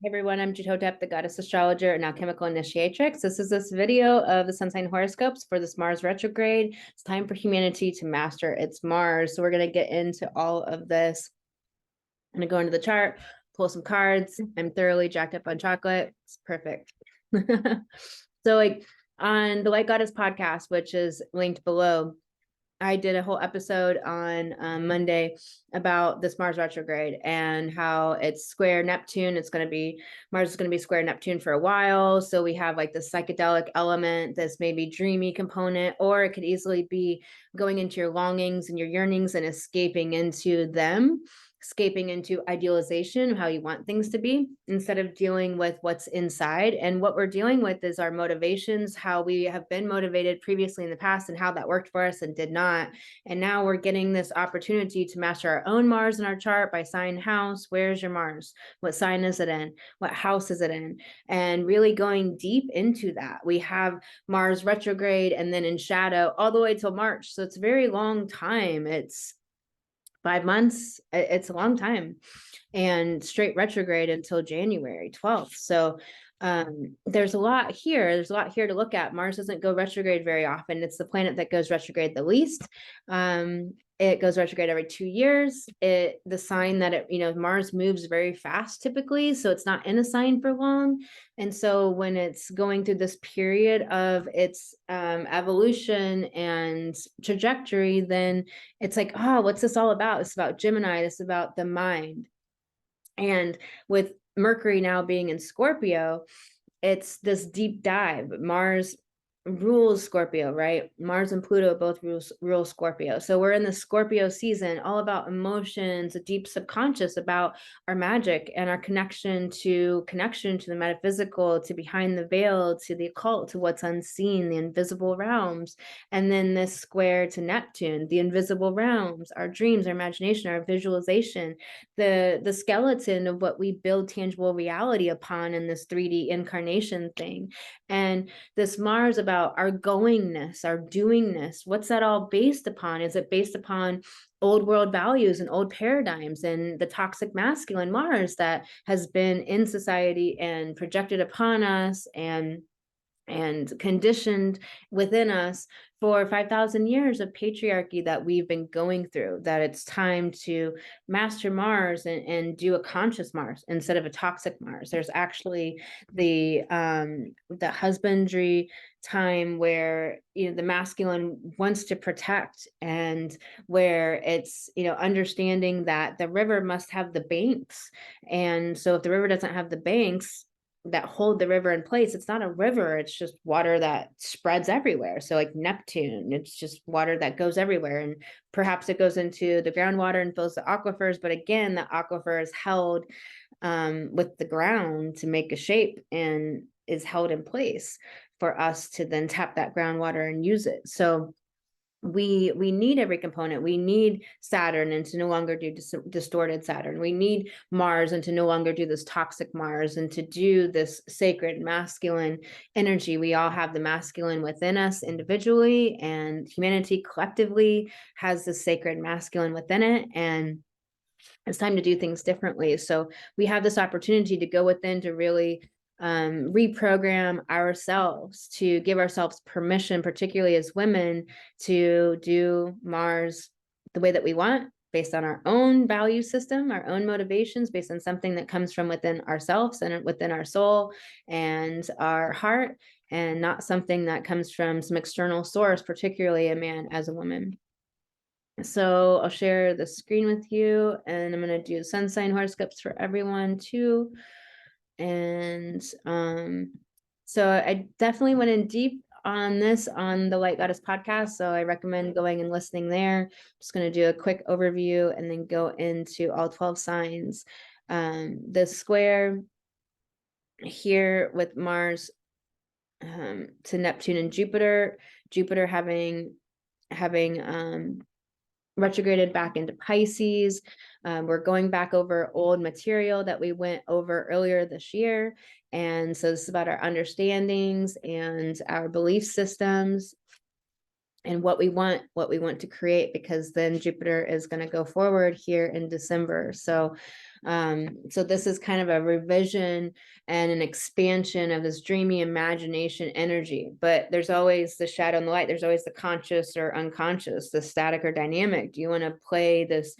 Hey everyone, I'm Jitotep, the goddess astrologer and alchemical initiatrix. This video of the sun sign horoscopes for this Mars retrograde. It's time for humanity to master its Mars. So we're going to get into all of this. I'm going to go into the chart, pull some cards. I'm thoroughly jacked up on chocolate. It's perfect. So like on the Light Goddess podcast, which is linked below, I did a whole episode on Monday about this Mars retrograde and how it's square Neptune. Mars is going to be square Neptune for a while. So we have like the psychedelic element, this maybe dreamy component, or it could easily be going into your longings and your yearnings and escaping into them, escaping into idealization of how you want things to be instead of dealing with what's inside. And what we're dealing with is our motivations, how we have been motivated previously in the past and how that worked for us and did not. And now we're getting this opportunity to master our own Mars in our chart by sign house. Where's your Mars? What sign is it in? What house is it in? And really going deep into that. We have Mars retrograde and then in shadow all the way till March. So it's a very long time. It's 5 months. It's a long time, and straight retrograde until January 12th. So there's a lot here. There's a lot here to look at. Mars doesn't go retrograde very often. It's the planet that goes retrograde the least. It goes retrograde every 2 years. The sign that Mars moves very fast typically, so it's not in a sign for long. And so when it's going through this period of its evolution and trajectory, then it's like, oh, what's this all about? It's about Gemini. It's about the mind. And with Mercury now being in Scorpio, it's this deep dive. Mars rules Scorpio, right? Mars and Pluto both rule Scorpio. So we're in the Scorpio season, all about emotions, a deep subconscious, about our magic and our connection to the metaphysical, to behind the veil, to the occult, to what's unseen, the invisible realms. And then this square to Neptune, the invisible realms, our dreams, our imagination, our visualization, the skeleton of what we build tangible reality upon in this 3D incarnation thing. And this Mars about our goingness, our doingness. What's that all based upon? Is it based upon old world values and old paradigms and the toxic masculine Mars that has been in society and projected upon us and conditioned within us for 5,000 years of patriarchy that we've been going through, that it's time to master Mars and do a conscious Mars instead of a toxic Mars. There's actually the husbandry time where the masculine wants to protect, and where it's understanding that the river must have the banks. And so if the river doesn't have the banks that hold the river in place, it's not a river, it's just water that spreads everywhere. So like Neptune, it's just water that goes everywhere, and perhaps it goes into the groundwater and fills the aquifers, but again, the aquifer is held with the ground to make a shape and is held in place for us to then tap that groundwater and use it. So we need every component. We need Saturn and to no longer do distorted Saturn. We need Mars and to no longer do this toxic Mars and to do this sacred masculine energy. We all have the masculine within us individually, and humanity collectively has the sacred masculine within it. And it's time to do things differently. So we have this opportunity to go within to really reprogram ourselves, to give ourselves permission, particularly as women, to do Mars the way that we want, based on our own value system, our own motivations, based on something that comes from within ourselves and within our soul and our heart, and not something that comes from some external source, particularly a man as a woman. So I'll share the screen with you, and I'm going to do sun sign horoscopes for everyone too. And so I definitely went in deep on this on the Light Goddess podcast, so I recommend going and listening there. Just going to do a quick overview and then go into all 12 signs. The square here with Mars to Neptune and Jupiter having retrograded back into Pisces. We're going back over old material that we went over earlier this year. And so this is about our understandings and our belief systems and what we want to create, because then Jupiter is going to go forward here in December. So So this is kind of a revision and an expansion of this dreamy imagination energy, but there's always the shadow and the light. There's always the conscious or unconscious, the static or dynamic. Do you want to play this,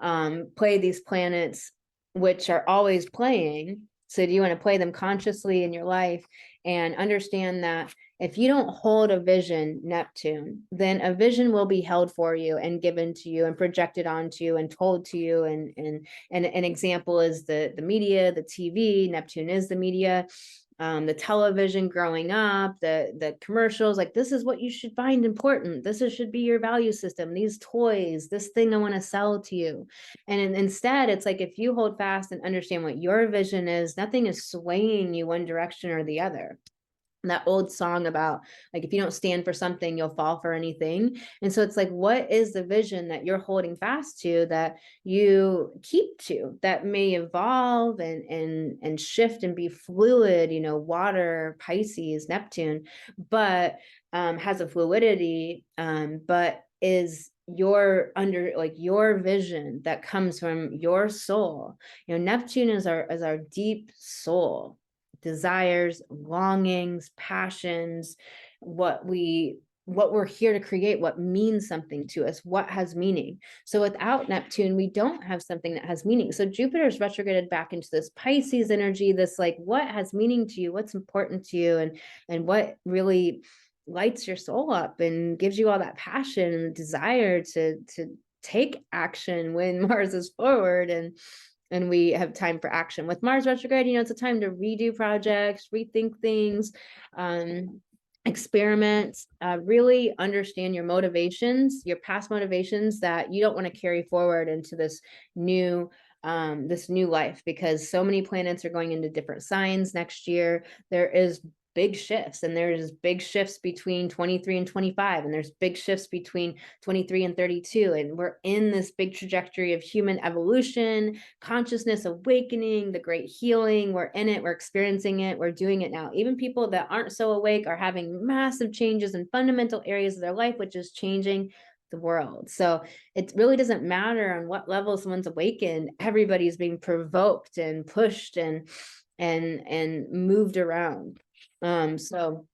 play these planets, which are always playing? So do you want to play them consciously in your life and understand that if you don't hold a vision, Neptune, then a vision will be held for you and given to you and projected onto you and told to you. And an example is the media, the TV. Neptune is the media, the television growing up, the commercials. Like, this is what you should find important. This should be your value system. These toys, this thing I want to sell to you. And instead, it's like, if you hold fast and understand what your vision is, nothing is swaying you one direction or the other. That old song about, like, if you don't stand for something, you'll fall for anything. And so it's like, what is the vision that you're holding fast to, that you keep to, that may evolve and shift and be fluid? You know, water, Pisces, Neptune, but has a fluidity, but is your your vision that comes from your soul. You know, Neptune is our deep soul, desires, longings, passions, what we're here to create, what means something to us, what has meaning. So without Neptune, we don't have something that has meaning. So Jupiter's retrograded back into this Pisces energy, this like, what has meaning to you, what's important to you, and what really lights your soul up and gives you all that passion and desire to take action when Mars is forward and we have time for action. With Mars retrograde, you know, it's a time to redo projects, rethink things, experiment, really understand your motivations, your past motivations that you don't want to carry forward into this new life, because so many planets are going into different signs next year. There is big shifts, and there's big shifts between 23 and 25, and there's big shifts between 23 and 32, and we're in this big trajectory of human evolution, consciousness awakening, the great healing. We're in it, we're experiencing it, we're doing it now. Even people that aren't so awake are having massive changes in fundamental areas of their life, which is changing the world. So it really doesn't matter on what level someone's awakened. Everybody's being provoked and pushed and moved around. So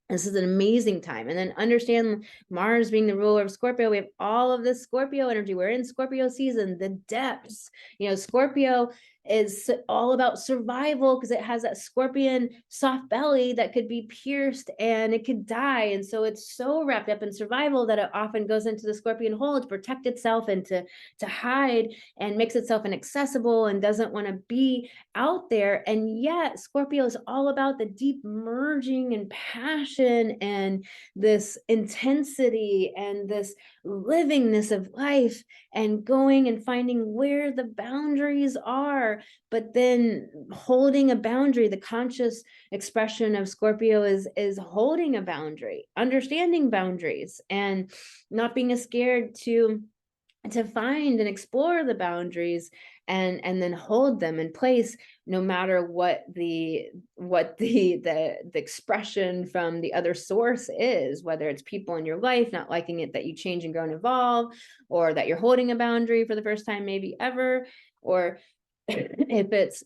this is an amazing time. And then understand Mars being the ruler of Scorpio. We have all of this Scorpio energy. We're in Scorpio season, the depths. You know, Scorpio is all about survival because it has that scorpion soft belly that could be pierced and it could die. And so it's so wrapped up in survival that it often goes into the scorpion hole to protect itself and to hide, and makes itself inaccessible and doesn't want to be out there. And yet Scorpio is all about the deep merging and passion and this intensity and this livingness of life, and going and finding where the boundaries are, but then holding a boundary. The conscious expression of Scorpio is holding a boundary, understanding boundaries, and not being scared to find and explore the boundaries, and then hold them in place, no matter what the expression from the other source is, whether it's people in your life not liking it that you change and grow and evolve, or that you're holding a boundary for the first time maybe ever, or if it's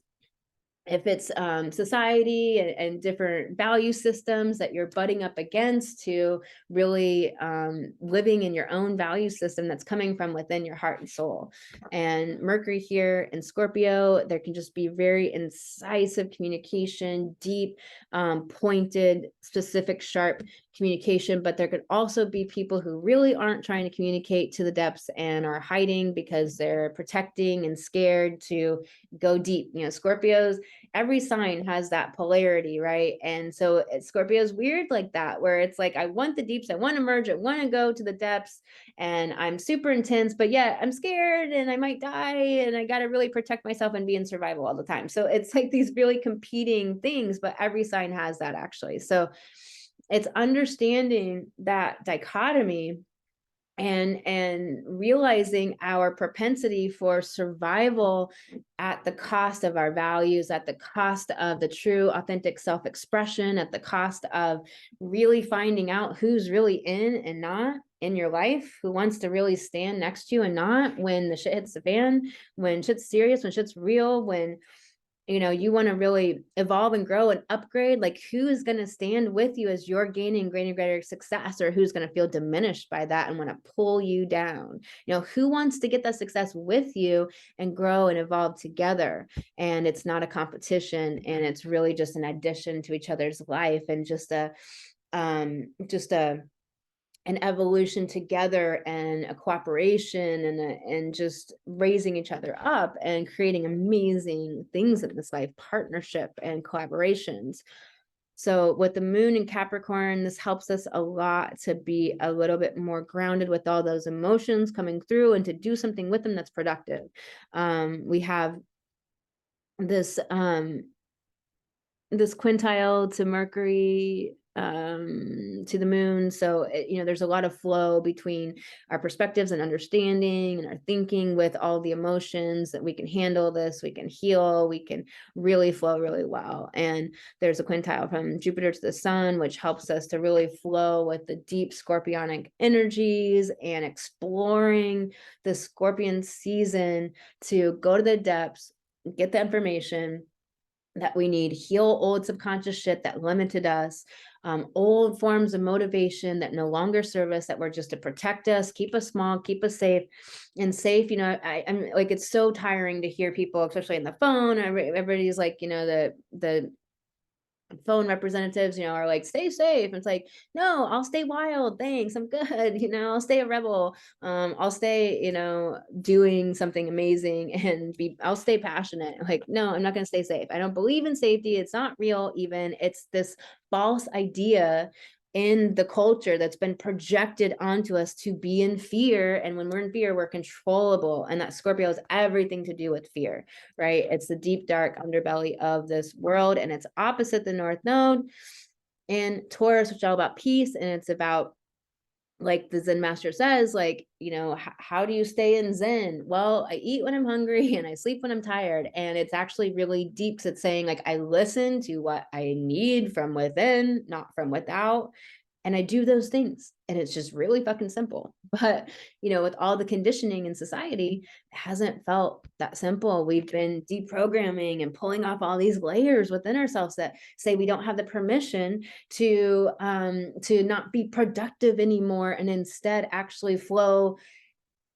society and different value systems that you're butting up against, to really living in your own value system that's coming from within your heart and soul. And Mercury here in Scorpio, there can just be very incisive communication, deep, pointed, specific, sharp communication. But there could also be people who really aren't trying to communicate to the depths and are hiding because they're protecting and scared to go deep. You know, Scorpios, every sign has that polarity, right? And so Scorpio is weird like that, where it's like, I want the deeps, I want to merge, I want to go to the depths, and I'm super intense, but yet I'm scared and I might die, and I got to really protect myself and be in survival all the time. So it's like these really competing things, but every sign has that, actually. So it's understanding that dichotomy and realizing our propensity for survival at the cost of our values, at the cost of the true authentic self-expression, at the cost of really finding out who's really in and not in your life, who wants to really stand next to you and not, when the shit hits the fan, when shit's serious, when shit's real, when you want to really evolve and grow and upgrade, like who is going to stand with you as you're gaining greater success, or who's going to feel diminished by that and want to pull you down? Who wants to get that success with you and grow and evolve together? And it's not a competition, and it's really just an addition to each other's life, and just an evolution together, and a cooperation, and just raising each other up and creating amazing things in this life, partnership and collaborations. So with the moon in Capricorn, this helps us a lot to be a little bit more grounded with all those emotions coming through, and to do something with them that's productive. We have this quintile to Mercury, to the moon. So, there's a lot of flow between our perspectives and understanding and our thinking with all the emotions, that we can handle this, we can heal, we can really flow really well. And there's a quintile from Jupiter to the sun, which helps us to really flow with the deep scorpionic energies, and exploring the Scorpion season to go to the depths, get the information that we need, heal old subconscious shit that limited us, old forms of motivation that no longer serve us, that were just to protect us, keep us small, keep us safe. And safe, I'm like, it's so tiring to hear people, especially on the phone, everybody's like, the phone representatives, are like, stay safe. It's like, no, I'll stay wild, thanks, I'm good. I'll stay a rebel. I'll stay, doing something amazing, and I'll stay passionate. Like, no, I'm not going to stay safe. I don't believe in safety. It's not real. Even it's this false idea in the culture that's been projected onto us to be in fear. And when we're in fear, we're controllable. And that Scorpio has everything to do with fear, right? It's the deep, dark underbelly of this world, and it's opposite the North Node. And Taurus, which is all about peace, and it's about, like the Zen master says, like, how do you stay in Zen? Well, I eat when I'm hungry and I sleep when I'm tired. And it's actually really deep. It's saying, like, I listen to what I need from within, not from without. And I do those things. And it's just really fucking simple. But, with all the conditioning in society, it hasn't felt that simple. We've been deprogramming and pulling off all these layers within ourselves that say we don't have the permission to not be productive anymore, and instead actually flow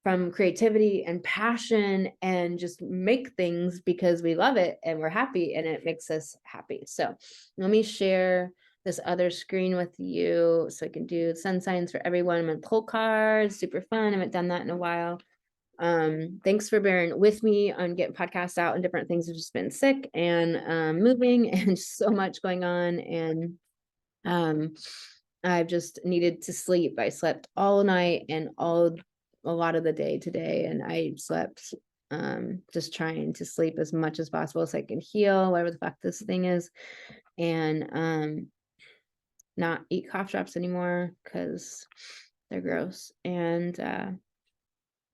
from creativity and passion, and just make things because we love it and we're happy and it makes us happy. So let me share this other screen with you so I can do sun signs for everyone. I'm gonna pull cards, super fun. I haven't done that in a while. Thanks for bearing with me on getting podcasts out and different things. I've just been sick and moving and so much going on, and I've just needed to sleep. I slept all night and a lot of the day today, and I slept just trying to sleep as much as possible so I can heal whatever the fuck this thing is, and not eat cough drops anymore because they're gross. And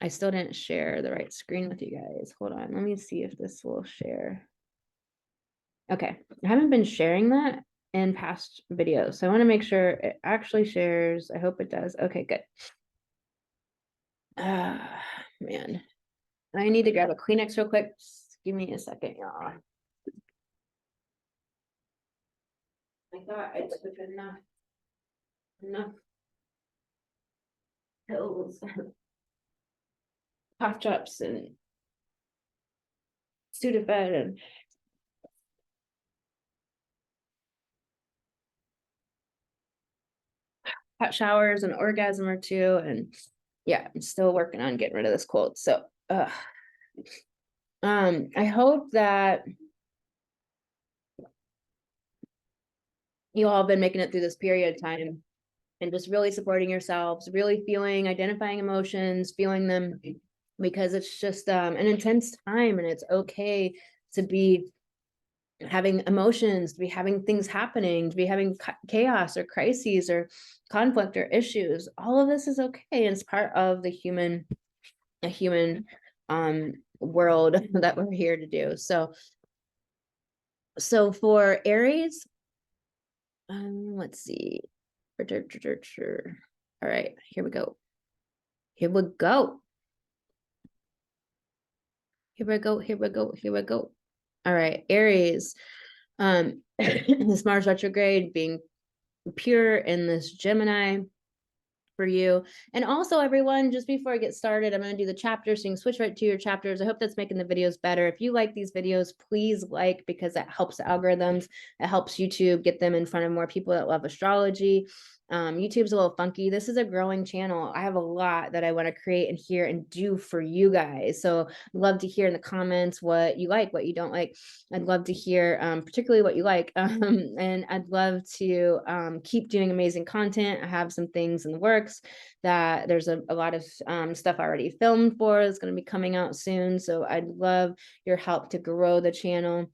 I still didn't share the right screen with you guys. Hold on, let me see if this will share. Okay, I haven't been sharing that in past videos, so I want to make sure it actually shares. I hope it does. Okay, good. Man, I need to grab a Kleenex real quick. Just give me a second, y'all. I thought I took enough pills, cough drops, and Sudafed, and hot showers, and orgasm or two, and yeah, I'm still working on getting rid of this cold. So, I hope that you all have been making it through this period of time and just really supporting yourselves, really identifying emotions, feeling them, because it's just an intense time, and it's okay to be having emotions, to be having things happening, to be having chaos or crises or conflict or issues. All of this is okay. It's part of the human world that we're here to do. So for Aries, let's see. All right, here we go. Here we go. Here we go. Here we go. Here we go. All right, Aries. This Mars retrograde being pure in this Gemini for you. And also, everyone, just before I get started, I'm going to do the chapters, so you can switch right to your chapters. I hope that's making the videos better. If you like these videos, please like, because that helps the algorithms. It helps YouTube get them in front of more people that love astrology. YouTube's a little funky. This is a growing channel. I have a lot that I want to create and hear and do for you guys. So I'd love to hear in the comments what you like, what you don't like. I'd love to hear particularly what you like. And I'd love to keep doing amazing content. I have some things in the works that there's a lot of stuff already filmed for. It's going to be coming out soon. So I'd love your help to grow the channel.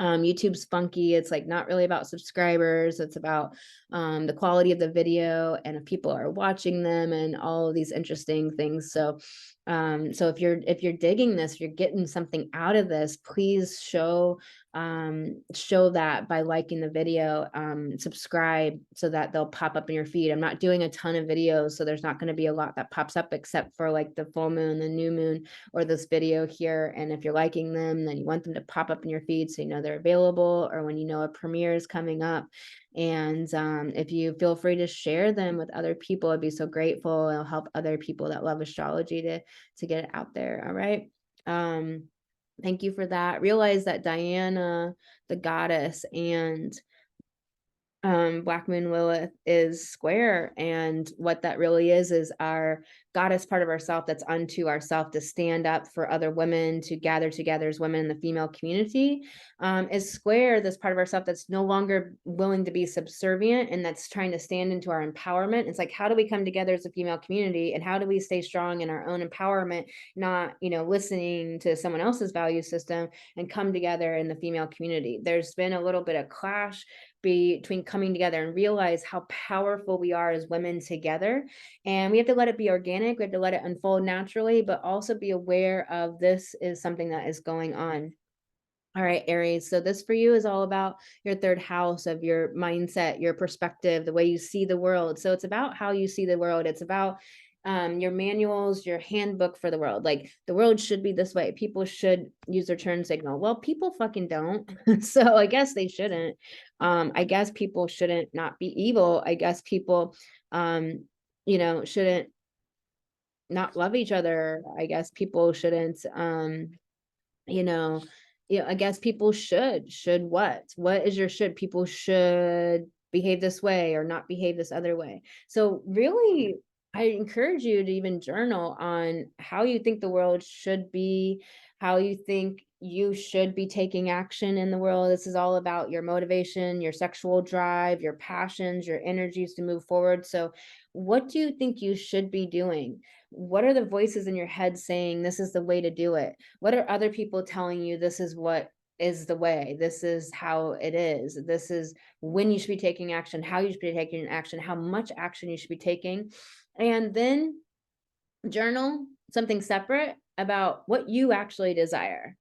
YouTube's funky. It's like not really about subscribers. It's about the quality of the video and if people are watching them and all of these interesting things. So if you're digging this, if you're getting something out of this, please show that by liking the video, subscribe so that they'll pop up in your feed. I'm not doing a ton of videos, so there's not going to be a lot that pops up except for like the full moon, the new moon, or this video here. And if you're liking them, then you want them to pop up in your feed so you know they're available, or when you know a premiere is coming up. And if you feel free to share them with other people, I'd be so grateful. It'll help other people that love astrology to get it out there. All right. Thank you for that. Realize that Diana, the goddess, and Black Moon Lilith is square, and what that really is our goddess part of ourself that's unto ourself, to stand up for other women, to gather together as women in the female community, is square, this part of ourself that's no longer willing to be subservient and that's trying to stand into our empowerment. It's like, how do we come together as a female community, and how do we stay strong in our own empowerment, not listening to someone else's value system, and come together in the female community. There's been a little bit of clash between coming together and realize how powerful we are as women together, and we have to let it be organic. We have to let it unfold naturally, but also be aware of this is something that is going on. All right, Aries. So this for you is all about your third house of your mindset, your perspective, the way you see the world. So it's about how you see the world. It's about your manuals, your handbook for the world. Like, the world should be this way. People should use their turn signal. Well, people fucking don't. So I guess they shouldn't. I guess people shouldn't not be evil. I guess people, shouldn't not love each other. I guess people shouldn't, I guess people should what is your should? People should behave this way or not behave this other way. So really, I encourage you to even journal on how you think the world should be, how you think you should be taking action in the world. This is all about your motivation, your sexual drive, your passions, your energies to move forward. So what do you think you should be doing? What are the voices in your head saying this is the way to do it? What are other people telling you this is what is the way? This is how it is. This is when you should be taking action, how you should be taking action, how much action you should be taking. And then journal something separate about what you actually desire.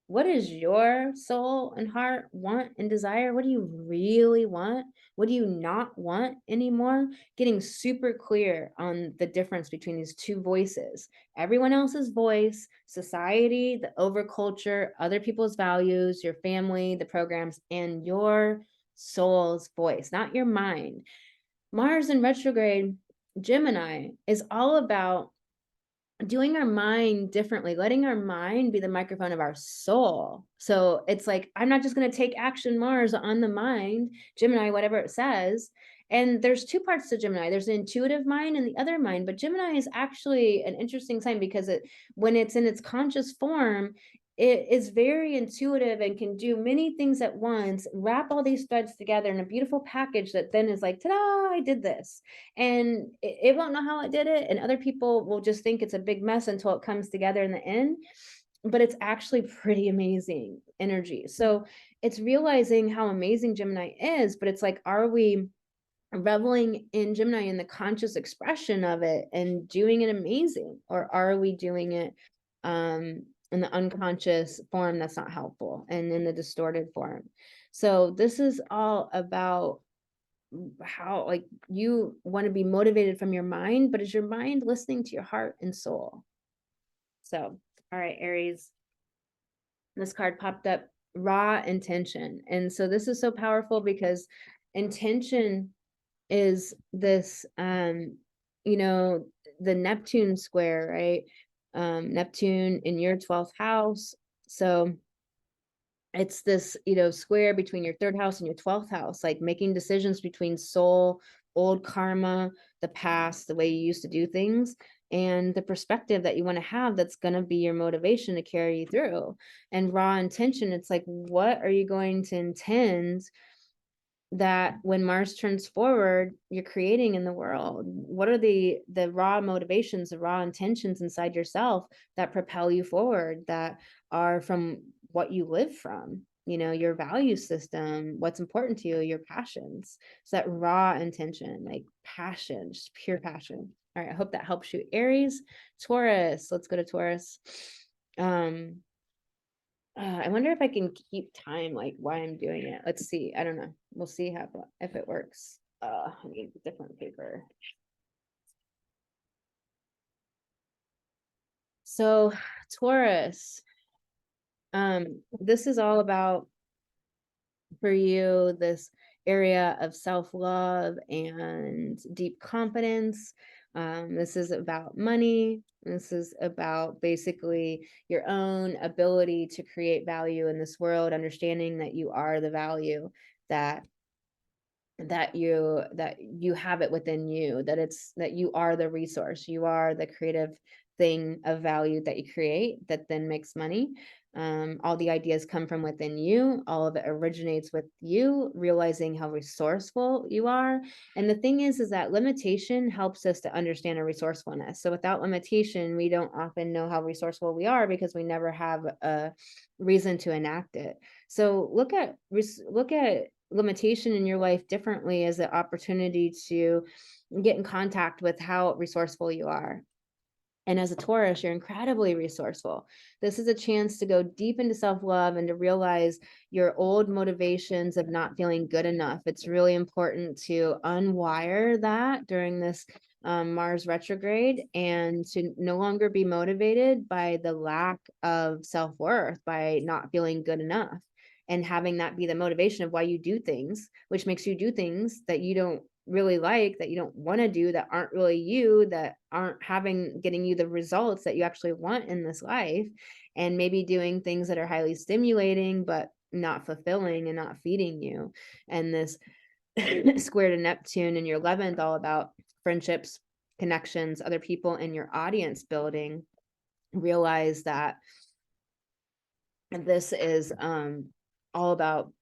What does your soul and heart want and desire? What do you really want? What do you not want anymore? Getting super clear on the difference between these two voices. Everyone else's voice, society, the overculture, other people's values, your family, the programs, and your soul's voice, not your mind. Mars in retrograde Gemini is all about doing our mind differently, letting our mind be the microphone of our soul. So it's like, I'm not just going to take action Mars on the mind, Gemini, whatever it says. And there's two parts to Gemini. There's an intuitive mind and the other mind, but Gemini is actually an interesting sign because when it's in its conscious form, it is very intuitive and can do many things at once, wrap all these threads together in a beautiful package that then is like, ta-da, I did this. And it won't know how it did it. And other people will just think it's a big mess until it comes together in the end. but it's actually pretty amazing energy. So it's realizing how amazing Gemini is, but it's like, are we reveling in Gemini in the conscious expression of it and doing it amazing, or are we doing it in the unconscious form that's not helpful and in the distorted form? So this is all about how, like, you want to be motivated from your mind, but is your mind listening to your heart and soul? So, all right, Aries, this card popped up, raw intention. And so this is so powerful because intention is this, you know, the Neptune square, right? Neptune in your 12th house. So it's this, you know, square between your 3rd house and your 12th house, like making decisions between soul, old karma, the past, the way you used to do things, and the perspective that you want to have that's going to be your motivation to carry you through. And raw intention, it's like, what are you going to intend that when Mars turns forward, you're creating in the world? What are the raw motivations, the raw intentions inside yourself that propel you forward, that are from what you live from, you know, your value system, what's important to you, your passions? So that raw intention, like passion, just pure passion. All right, I hope that helps you. Aries, Taurus, let's go to Taurus. I wonder if I can keep time, like why I'm doing it. Let's see. I don't know. We'll see how, if it works. I need a different paper. So Taurus, this is all about, for you, this area of self-love and deep confidence. This is about money. This is about basically your own ability to create value in this world, understanding that you are the value, that you have it within you, that it's, that you are the resource, you are the creative thing of value that you create that then makes money. All the ideas come from within you, all of it originates with you, realizing how resourceful you are. And the thing is that limitation helps us to understand our resourcefulness. So without limitation, we don't often know how resourceful we are because we never have a reason to enact it. So look at limitation in your life differently as an opportunity to get in contact with how resourceful you are. And as a Taurus, you're incredibly resourceful. This is a chance to go deep into self-love and to realize your old motivations of not feeling good enough. It's really important to unwire that during this Mars retrograde, and to no longer be motivated by the lack of self-worth, by not feeling good enough, and having that be the motivation of why you do things, which makes you do things that you don't really like, that you don't want to do, that aren't really you, that aren't getting you the results that you actually want in this life. And maybe doing things that are highly stimulating but not fulfilling and not feeding you. And this square to Neptune in your 11th, all about friendships, connections, other people in your audience building. Realize that this is all about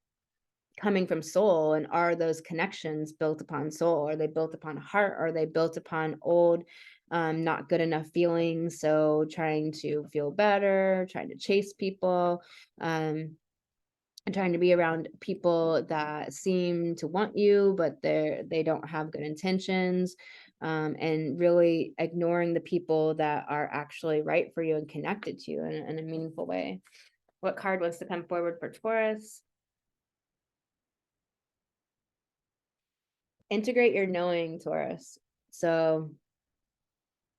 coming from soul. And are those connections built upon soul? Are they built upon heart? Are they built upon old not good enough feelings? So trying to feel better, trying to chase people, and trying to be around people that seem to want you, but they don't have good intentions, and really ignoring the people that are actually right for you and connected to you in a meaningful way. What card wants to come forward for Taurus? Integrate your knowing, Taurus. So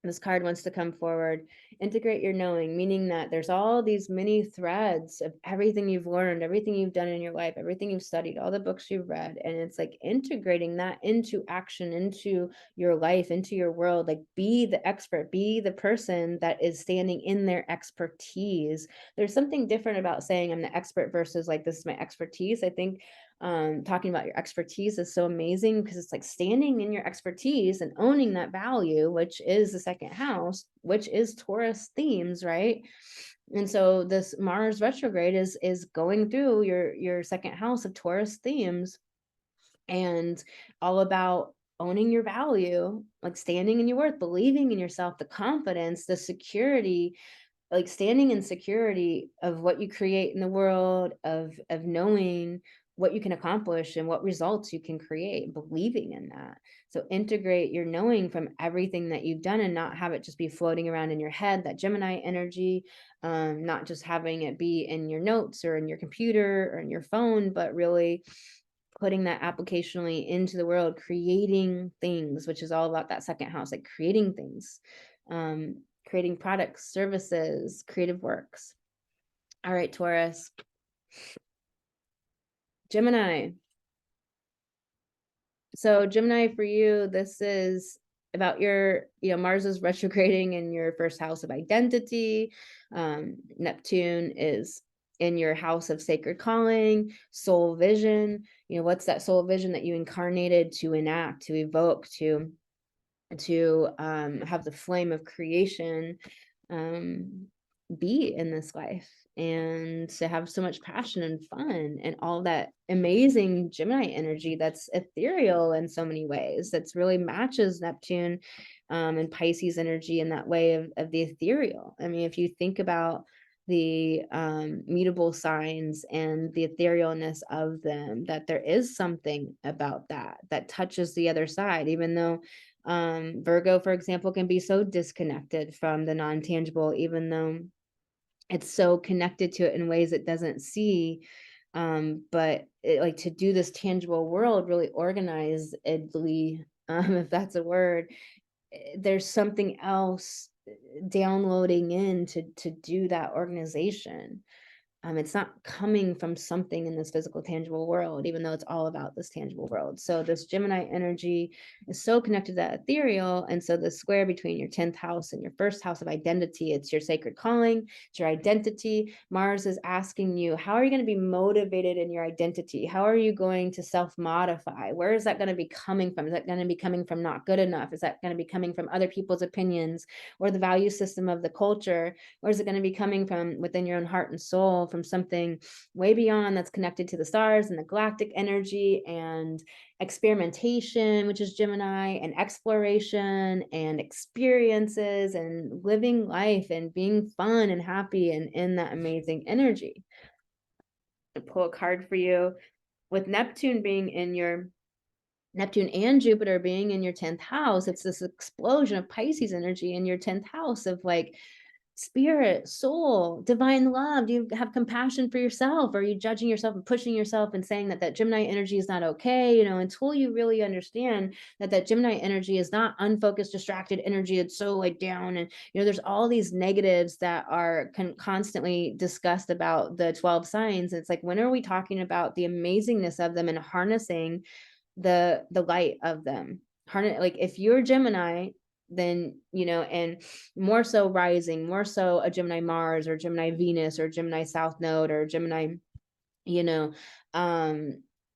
this card wants to come forward, integrate your knowing, meaning that there's all these many threads of everything you've learned, everything you've done in your life, everything you've studied, all the books you've read. And it's like integrating that into action, into your life, into your world. Like, be the expert, be the person that is standing in their expertise. There's something different about saying I'm the expert versus like, this is my expertise. I think talking about your expertise is so amazing, because it's like standing in your expertise and owning that value, which is the 2nd house, which is Taurus themes, right? And so this Mars retrograde is going through your 2nd house of Taurus themes, and all about owning your value, like standing in your worth, believing in yourself, the confidence, the security, like standing in security of what you create in the world, of knowing what you can accomplish and what results you can create, believing in that. So integrate your knowing from everything that you've done and not have it just be floating around in your head, that Gemini energy, not just having it be in your notes or in your computer or in your phone, but really putting that applicationally into the world, creating things, which is all about that second house, like creating things, creating products, services, creative works. All right, Taurus. Gemini. So Gemini, for you, this is about your, Mars is retrograding in your first house of identity. Neptune is in your house of sacred calling, soul vision. What's that soul vision that you incarnated to enact, to evoke, to have the flame of creation be in this life, and to have so much passion and fun and all that amazing Gemini energy that's ethereal in so many ways, that's really matches Neptune and Pisces energy in that way of the ethereal. I mean, if you think about the mutable signs and the etherealness of them, that there is something about that touches the other side, even though Virgo, for example, can be so disconnected from the non-tangible, even though it's so connected to it in ways it doesn't see. But like to do this tangible world really organizedly, if that's a word, there's something else downloading in to do that organization. It's not coming from something in this physical, tangible world, even though it's all about this tangible world. So this Gemini energy is so connected to that ethereal. And so the square between your 10th house and your first house of identity, it's your sacred calling, it's your identity. Mars is asking you, how are you going to be motivated in your identity? How are you going to self-modify? Where is that going to be coming from? Is that going to be coming from not good enough? Is that going to be coming from other people's opinions or the value system of the culture? Or is it going to be coming from within your own heart and soul, from something way beyond that's connected to the stars and the galactic energy and experimentation, which is Gemini, and exploration and experiences and living life and being fun and happy and in that amazing energy? I'll pull a card for you. With Neptune and Jupiter being in your 10th house, it's this explosion of Pisces energy in your 10th house of like spirit, soul, divine love. Do you have compassion for yourself? Or are you judging yourself and pushing yourself and saying that Gemini energy is not okay? Until you really understand that Gemini energy is not unfocused, distracted energy. It's so like down, and there's all these negatives that are constantly discussed about the 12 signs. It's like, when are we talking about the amazingness of them and harnessing the light of them? Like if you're Gemini, then and more so rising, more so a Gemini Mars or Gemini Venus or Gemini South Node or Gemini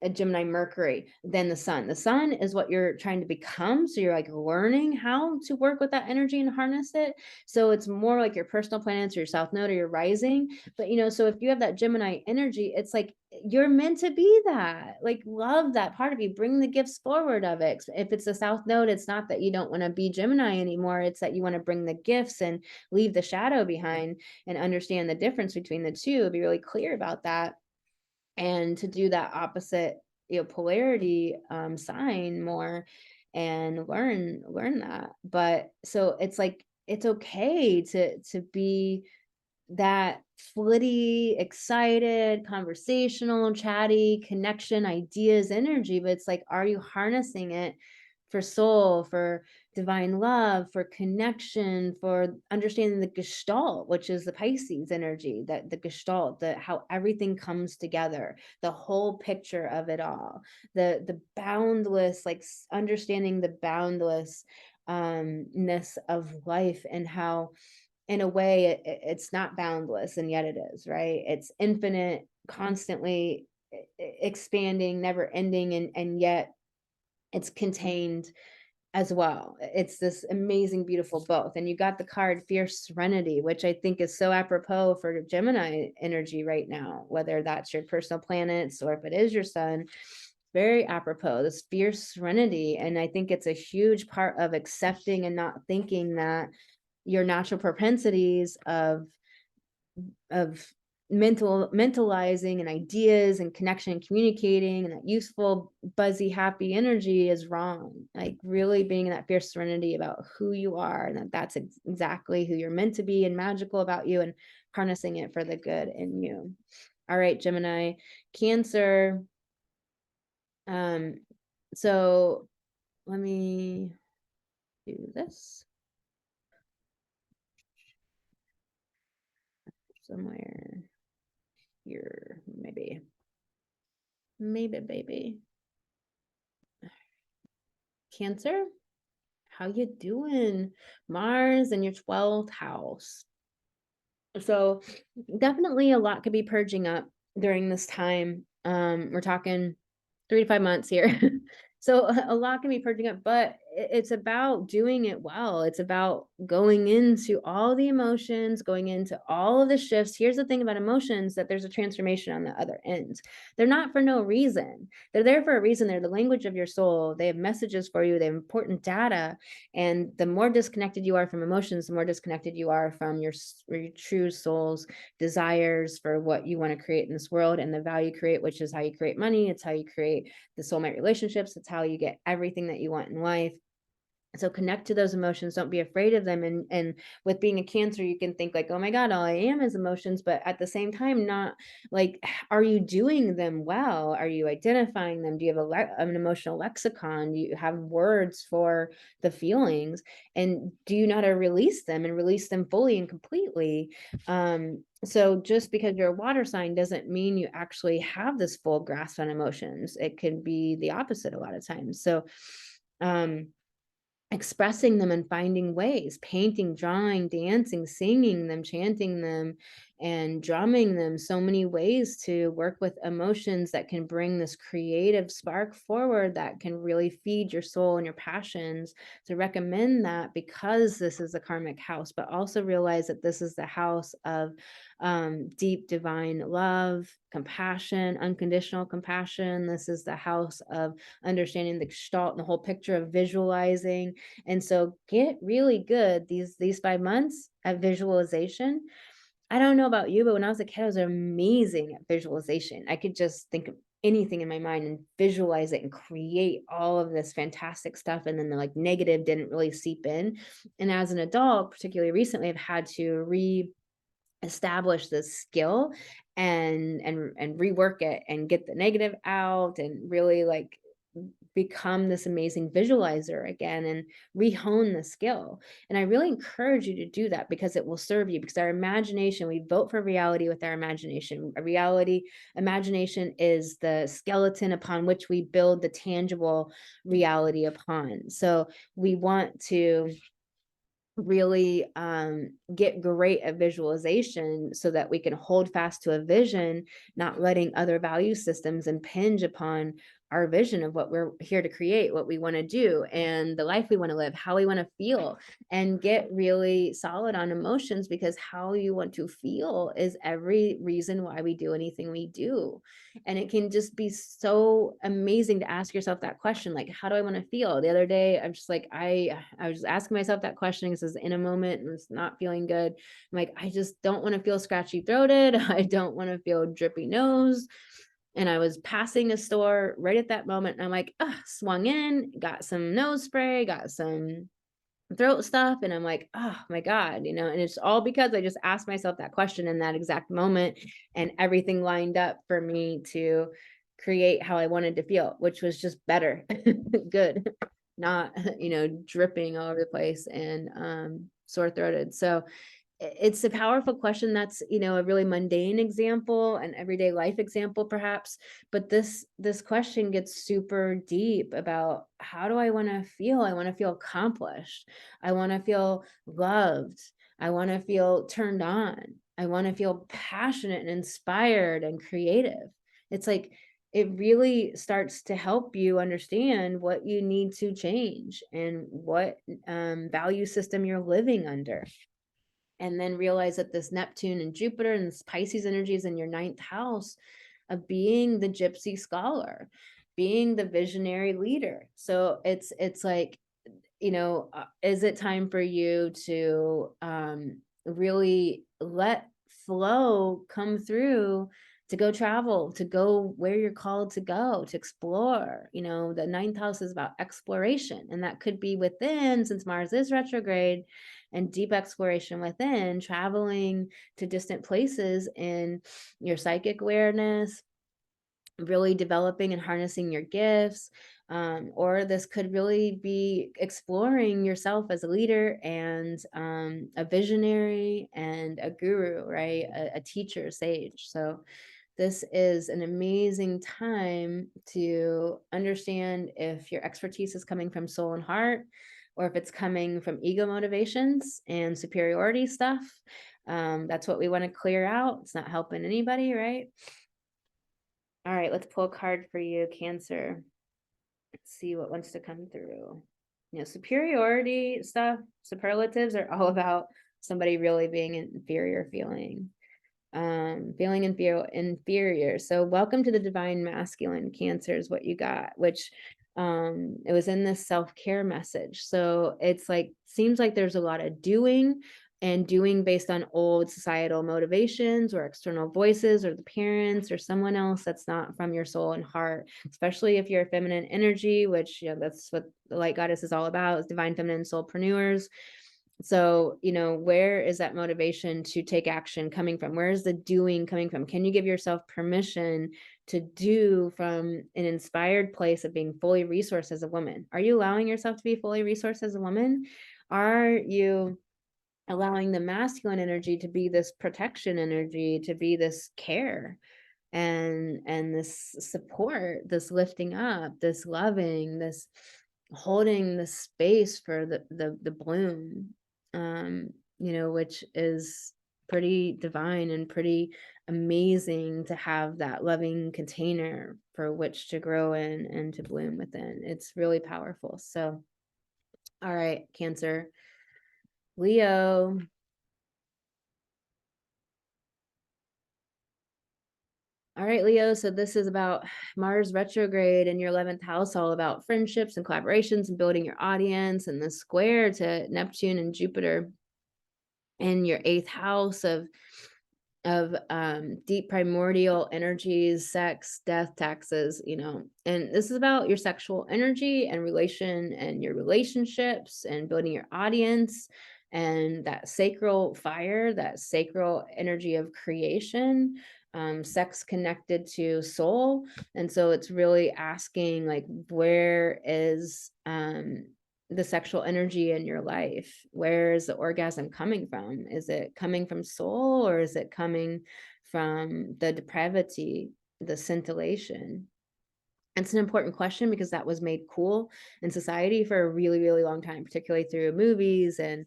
a Gemini Mercury than the sun. The sun is what you're trying to become. So you're like learning how to work with that energy and harness it. So it's more like your personal planets or your South Node or your rising. But so if you have that Gemini energy, it's like you're meant to be that. Like, love that part of you. Bring the gifts forward of it. If it's the South Node, it's not that you don't want to be Gemini anymore. It's that you want to bring the gifts and leave the shadow behind and understand the difference between the two. Be really clear about that. And to do that opposite polarity sign more and learn that. But so it's like it's okay to be that flitty, excited, conversational, chatty, connection, ideas, energy. But it's like, are you harnessing it for soul, for divine love, for connection, for understanding the gestalt, which is the Pisces energy, that the gestalt, how everything comes together, the whole picture of it all, the boundless, like understanding the boundless ness of life, and how in a way it's not boundless and yet it is, right? It's infinite, constantly expanding, never ending, and yet it's contained as well. It's this amazing, beautiful both. And you got the card Fierce Serenity, which I think is so apropos for Gemini energy right now, whether that's your personal planets or if it is your sun. Very apropos, this fierce serenity. And I think it's a huge part of accepting and not thinking that your natural propensities of mentalizing and ideas and connection and communicating, and that useful, buzzy, happy energy is wrong. Like really being in that fierce serenity about who you are, and that's exactly who you're meant to be, and magical about you, and harnessing it for the good in you. All right, Gemini. Cancer. So let me do this somewhere here, maybe, baby. Cancer, how you doing? Mars in your 12th house. So definitely a lot could be purging up during this time. We're talking 3 to 5 months here. So a lot can be purging up, but it's about doing it well. It's about going into all the emotions, going into all of the shifts. Here's the thing about emotions, that there's a transformation on the other end. They're not for no reason. They're there for a reason. They're the language of your soul. They have messages for you. They have important data. And the more disconnected you are from emotions, the more disconnected you are from your true soul's desires for what you want to create in this world, and the value create, which is how you create money. It's how you create the soulmate relationships. It's how you get everything that you want in life. So connect to those emotions. Don't be afraid of them. And with being a Cancer, you can think like, oh my God, all I am is emotions. But at the same time, not like, are you doing them well? Are you identifying them? Do you have an emotional lexicon? Do you have words for the feelings? And do you know how to release them, and release them fully and completely? So just because you're a water sign doesn't mean you actually have this full grasp on emotions. It can be the opposite a lot of times. So, expressing them and finding ways, painting, drawing, dancing, singing them, chanting them, and drumming them. So many ways to work with emotions that can bring this creative spark forward, that can really feed your soul and your passions. To recommend that, because this is the karmic house, but also realize that this is the house of deep divine love, compassion, unconditional compassion. This is the house of understanding the gestalt and the whole picture, of visualizing. And so get really good these 5 months at visualization. I don't know about you, but when I was a kid, I was amazing at visualization. I could just think of anything in my mind and visualize it and create all of this fantastic stuff. And then the like negative didn't really seep in. And as an adult, particularly recently, I've had to establish this skill and rework it and get the negative out, and really like become this amazing visualizer again, and rehone the skill. And I really encourage you to do that, because it will serve you. Because our imagination, we vote for reality with our imagination. Imagination is the skeleton upon which we build the tangible reality upon. So we want to really get great at visualization, so that we can hold fast to a vision, not letting other value systems impinge upon our vision of what we're here to create, what we want to do, and the life we want to live, how we want to feel. And get really solid on emotions, because how you want to feel is every reason why we do anything we do. And it can just be so amazing to ask yourself that question, like, how do I want to feel? The other day, I'm just like, I was just asking myself that question, because it's in a moment and it's not feeling good. I'm like, I just don't want to feel scratchy throated. I don't want to feel drippy nose. And I was passing a store right at that moment, and I'm like, swung in, got some nose spray, got some throat stuff, and I'm like, oh my God, and it's all because I just asked myself that question in that exact moment, and everything lined up for me to create how I wanted to feel, which was just better. Good, not dripping all over the place and sore throated. So it's a powerful question. That's a really mundane example, an everyday life example perhaps, but this question gets super deep about, how do I want to feel? I want to feel accomplished. I want to feel loved. I want to feel turned on. I want to feel passionate and inspired and creative. It's like, it really starts to help you understand what you need to change, and what value system you're living under. And then realize that this Neptune and Jupiter and this Pisces energy is in your 9th house of being the gypsy scholar, being the visionary leader. So it's like, is it time for you to really let flow come through to go travel, to go where you're called to go, to explore. You know, the ninth house is about exploration, and that could be within, since Mars is retrograde, and deep exploration within, traveling to distant places in your psychic awareness, really developing and harnessing your gifts. Or this could really be exploring yourself as a leader and a visionary and a guru, right? A teacher, sage. So this is an amazing time to understand if your expertise is coming from soul and heart, or if it's coming from ego motivations and superiority stuff. That's what we want to clear out. It's not helping anybody, right? All right, let's pull a card for you, Cancer. Let's see what wants to come through. You know, superiority stuff, superlatives are all about somebody really being inferior feeling. Feeling inferior. So welcome to the divine masculine, Cancer is what you got, which it was in this self-care message. So it's like, seems like there's a lot of doing, and doing based on old societal motivations or external voices or the parents or someone else that's not from your soul and heart, especially if you're a feminine energy, which, you know, that's what the light goddess is all about, is divine feminine soulpreneurs. So, you know, where is that motivation to take action coming from? Where is the doing coming from? Can you give yourself permission to do from an inspired place of being fully resourced as a woman? Are you allowing yourself to be fully resourced as a woman? Are you allowing the masculine energy to be this protection energy, to be this care and this support, this lifting up, this loving, this holding the space for the bloom, you know, which is pretty divine and pretty amazing to have that loving container for which to grow in and to bloom within. It's really powerful. So, all right, Cancer. Leo. All right, Leo. So this is about Mars retrograde in your 11th house, all about friendships and collaborations and building your audience, and the square to Neptune and Jupiter in your 8th house of deep primordial energies, sex, death, taxes, you know. And this is about your sexual energy and relation and your relationships and building your audience and that sacral fire, that sacral energy of creation, sex connected to soul. And so it's really asking, like, where is the sexual energy in your life? Where is the orgasm coming from? Is it coming from soul, or is it coming from the depravity, the scintillation? It's an important question because that was made cool in society for a really, really long time, particularly through movies and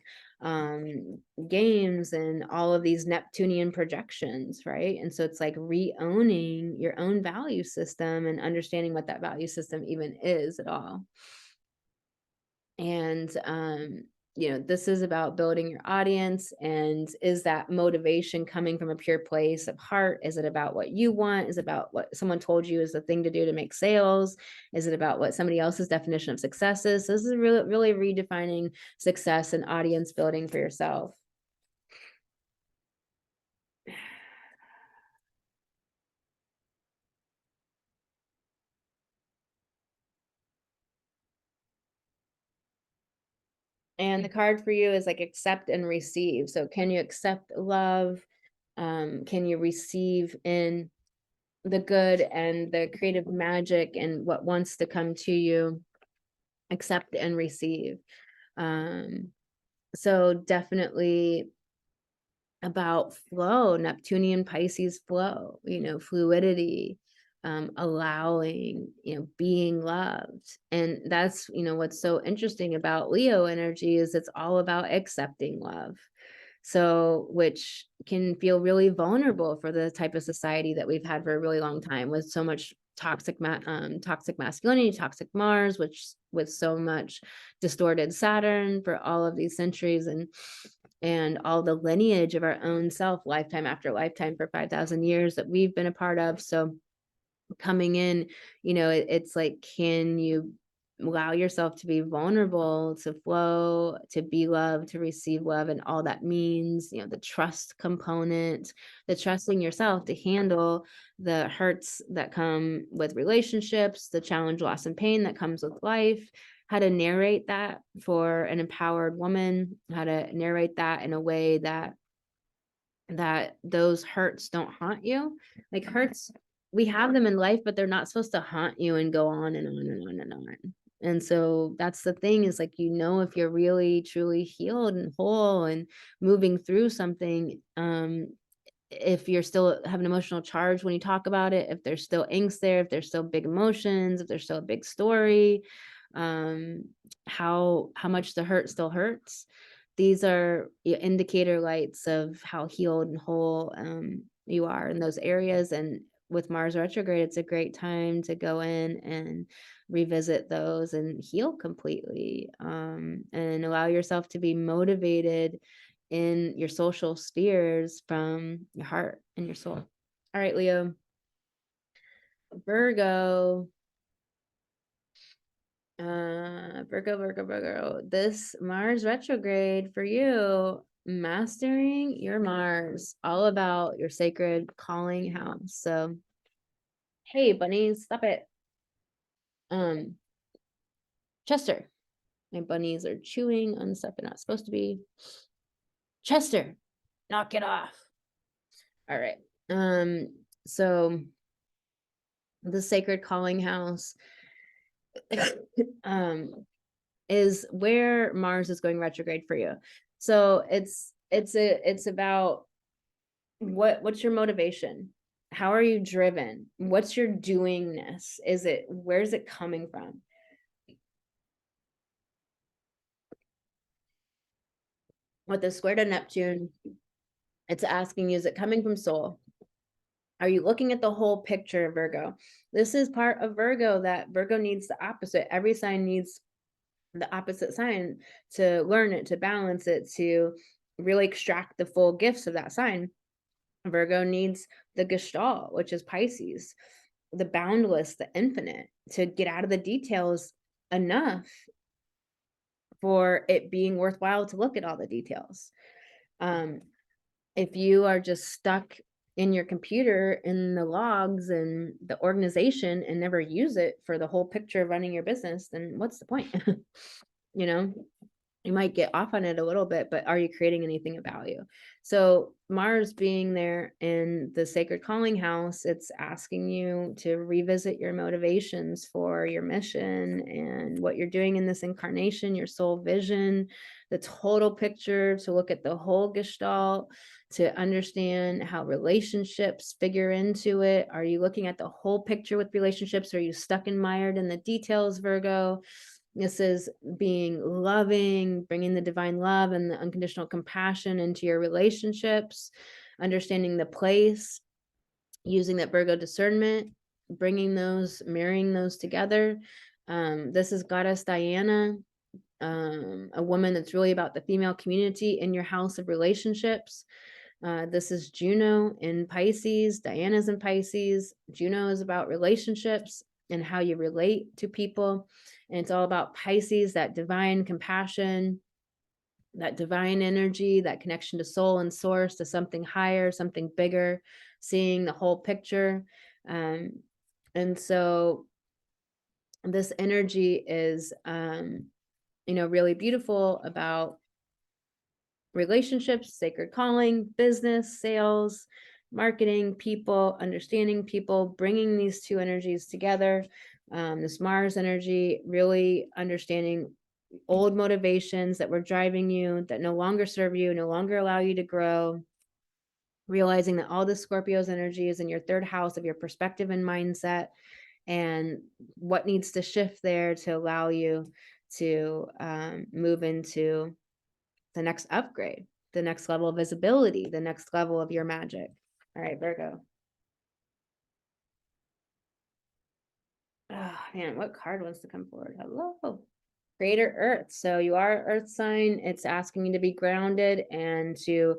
games and all of these Neptunian projections, right? And so it's like re-owning your own value system and understanding what that value system even is at all. And you know, this is about building your audience. And is that motivation coming from a pure place of heart? Is it about what you want? Is it about what someone told you is the thing to do to make sales? Is it about what somebody else's definition of success is? So this is really, really redefining success and audience building for yourself. And the card for you is like accept and receive. So can you accept love? Can you receive in the good and the creative magic and what wants to come to you? Accept and receive. So definitely about flow, Neptunian Pisces flow, you know, fluidity, allowing, you know, being loved. And that's, you know, what's so interesting about Leo energy is it's all about accepting love. So, which can feel really vulnerable for the type of society that we've had for a really long time, with so much toxic masculinity, toxic Mars, which with so much distorted Saturn for all of these centuries, and all the lineage of our own self, lifetime after lifetime for 5,000 years that we've been a part of. So coming in, you know, it's like, can you allow yourself to be vulnerable, to flow, to be loved, to receive love, and all that means, you know, the trust component, the trusting yourself to handle the hurts that come with relationships, the challenge, loss, and pain that comes with life, how to narrate that for an empowered woman, how to narrate that in a way that those hurts don't haunt you. Like, hurts, we have them in life, but they're not supposed to haunt you and go on and on and on and on. And so that's the thing, is like, you know, if you're really truly healed and whole and moving through something, if you're still have an emotional charge when you talk about it, if there's still angst there, if there's still big emotions, if there's still a big story, how much the hurt still hurts. These are indicator lights of how healed and whole you are in those areas. And with Mars retrograde, it's a great time to go in and revisit those and heal completely, and allow yourself to be motivated in your social spheres from your heart and your soul. All right, Leo. Virgo. Virgo, this Mars retrograde for you, mastering your Mars, all about your sacred calling house. So, hey, bunnies, stop it. Chester, my bunnies are chewing on stuff they're not supposed to be. Chester, knock it off. All right. So the sacred calling house is where Mars is going retrograde for you. So it's about what's your motivation? How are you driven? What's your doingness? Where's it coming from? With the square to Neptune, it's asking you, is it coming from soul? Are you looking at the whole picture, Virgo? This is part of Virgo, that Virgo needs the opposite. Every sign needs the opposite sign to learn it, to balance it, to really extract the full gifts of that sign. Virgo needs the gestalt, which is Pisces, the boundless, the infinite, to get out of the details enough for it being worthwhile to look at all the details. If you are just stuck in your computer in the logs and the organization and never use it for the whole picture of running your business, then what's the point? You know, you might get off on it a little bit, but are you creating anything of value? So Mars being there in the sacred calling house, it's asking you to revisit your motivations for your mission and what you're doing in this incarnation, your soul vision, the total picture, to look at the whole gestalt, to understand how relationships figure into it. Are you looking at the whole picture with relationships? Or are you stuck and mired in the details, Virgo? This is being loving, bringing the divine love and the unconditional compassion into your relationships, understanding the place, using that Virgo discernment, bringing those, marrying those together. This is Goddess Diana, a woman that's really about the female community in your house of relationships. This is Juno in Pisces. Diana's in Pisces. Juno is about relationships and how you relate to people. And it's all about Pisces, that divine compassion, that divine energy, that connection to soul and source, to something higher, something bigger, seeing the whole picture. And so this energy is, really beautiful about relationships, sacred calling, business, sales, marketing, people, understanding people, bringing these two energies together. This Mars energy, really understanding old motivations that were driving you, that no longer serve you, no longer allow you to grow. Realizing that all the Scorpio's energy is in your third house of your perspective and mindset, and what needs to shift there to allow you to move into the next upgrade, the next level of visibility, the next level of your magic. All right, Virgo. Oh man, what card wants to come forward? Hello. Creator Earth. So you are Earth sign. It's asking you to be grounded and to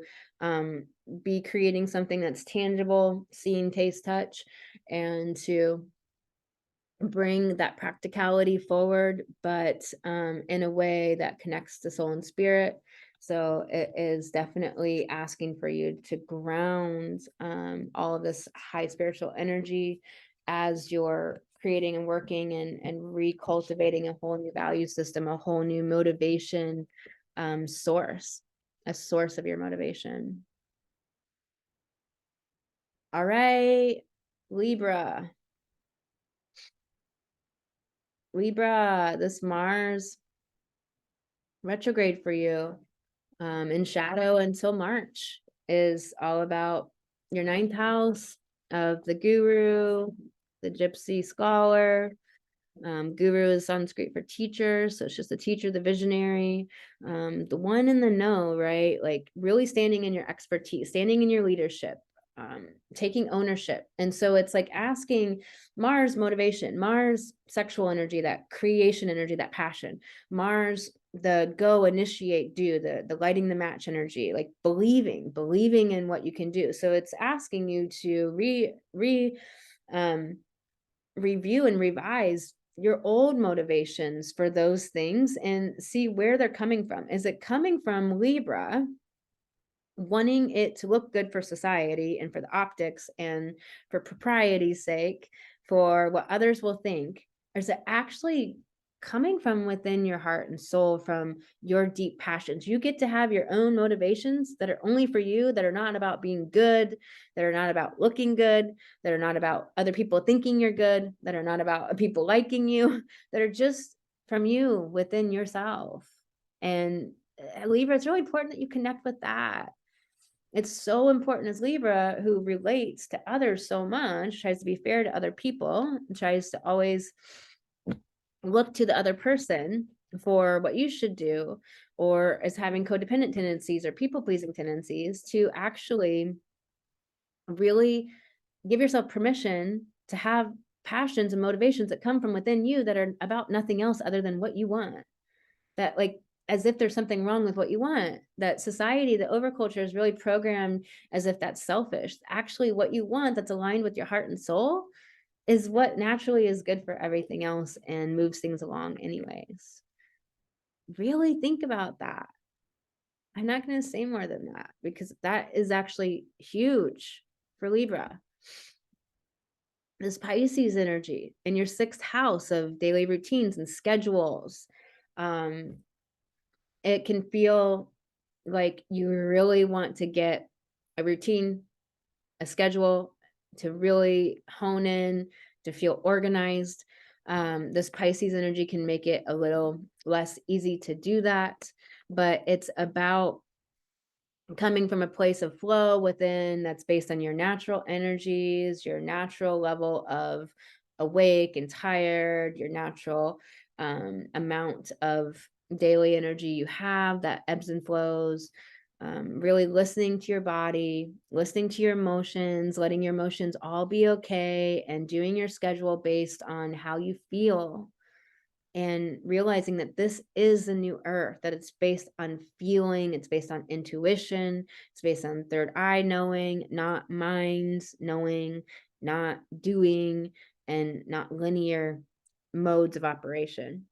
be creating something that's tangible, seen, taste, touch, and to bring that practicality forward, but in a way that connects to soul and spirit. So it is definitely asking for you to ground all of this high spiritual energy as you're creating and working and recultivating a whole new value system, a whole new motivation source, a source of your motivation. All right, Libra. Libra, this Mars retrograde for you in shadow until March is all about your ninth house of the guru, the gypsy scholar. Guru is Sanskrit for teacher, so it's just the teacher, the visionary, the one in the know, right? Like really standing in your expertise, standing in your leadership, taking ownership. And so it's like asking Mars motivation, Mars sexual energy, that creation energy, that passion, Mars the go, initiate, do, the lighting the match energy, like believing in what you can do. So it's asking you to review and revise your old motivations for those things and see where they're coming from. Is it coming from Libra wanting it to look good for society and for the optics and for propriety's sake, for what others will think? Or is it actually coming from within your heart and soul, from your deep passions? You get to have your own motivations that are only for you, that are not about being good, that are not about looking good, that are not about other people thinking you're good, that are not about people liking you, that are just from you within yourself. And Libra, it's really important that you connect with that. It's so important as Libra, who relates to others so much, tries to be fair to other people, tries to always look to the other person for what you should do, or is having codependent tendencies or people-pleasing tendencies, to actually really give yourself permission to have passions and motivations that come from within you that are about nothing else other than what you want. That, like, as if there's something wrong with what you want, that society, the overculture is really programmed as if that's selfish. Actually, what you want that's aligned with your heart and soul is what naturally is good for everything else and moves things along anyways. Really think about that. I'm not going to say more than that because that is actually huge for Libra. This Pisces energy in your sixth house of daily routines and schedules. It can feel like you really want to get a routine, a schedule, to really hone in, to feel organized. This Pisces energy can make it a little less easy to do that, but it's about coming from a place of flow within that's based on your natural energies, your natural level of awake and tired, your natural amount of daily energy you have that ebbs and flows. Really listening to your body, listening to your emotions, letting your emotions all be okay, and doing your schedule based on how you feel, and realizing that this is the new earth, that it's based on feeling, it's based on intuition, it's based on third eye knowing, not minds knowing, not doing, and not linear modes of operation.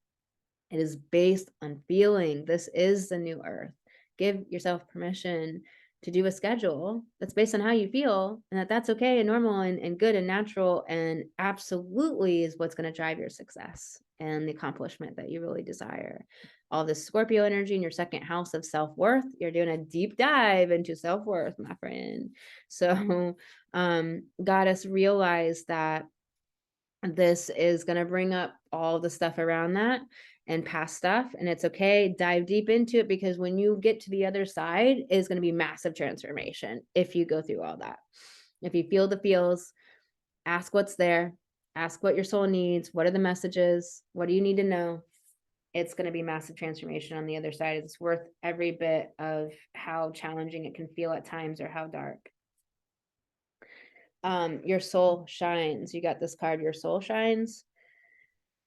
It is based on feeling. This is the new earth. Give yourself permission to do a schedule that's based on how you feel, and that's okay and normal and good and natural, and absolutely is what's going to drive your success and the accomplishment that you really desire. All this Scorpio energy in your second house of self-worth, you're doing a deep dive into self-worth, my friend. So goddess, realize that this is going to bring up all the stuff around that and past stuff, and it's okay. Dive deep into it, because when you get to the other side, it's going to be massive transformation if you go through all that. If you feel the feels, ask what's there, ask what your soul needs, what are the messages, what do you need to know. It's going to be massive transformation on the other side. It's worth every bit of how challenging it can feel at times, or how dark. Your soul shines. You got this card, your soul shines.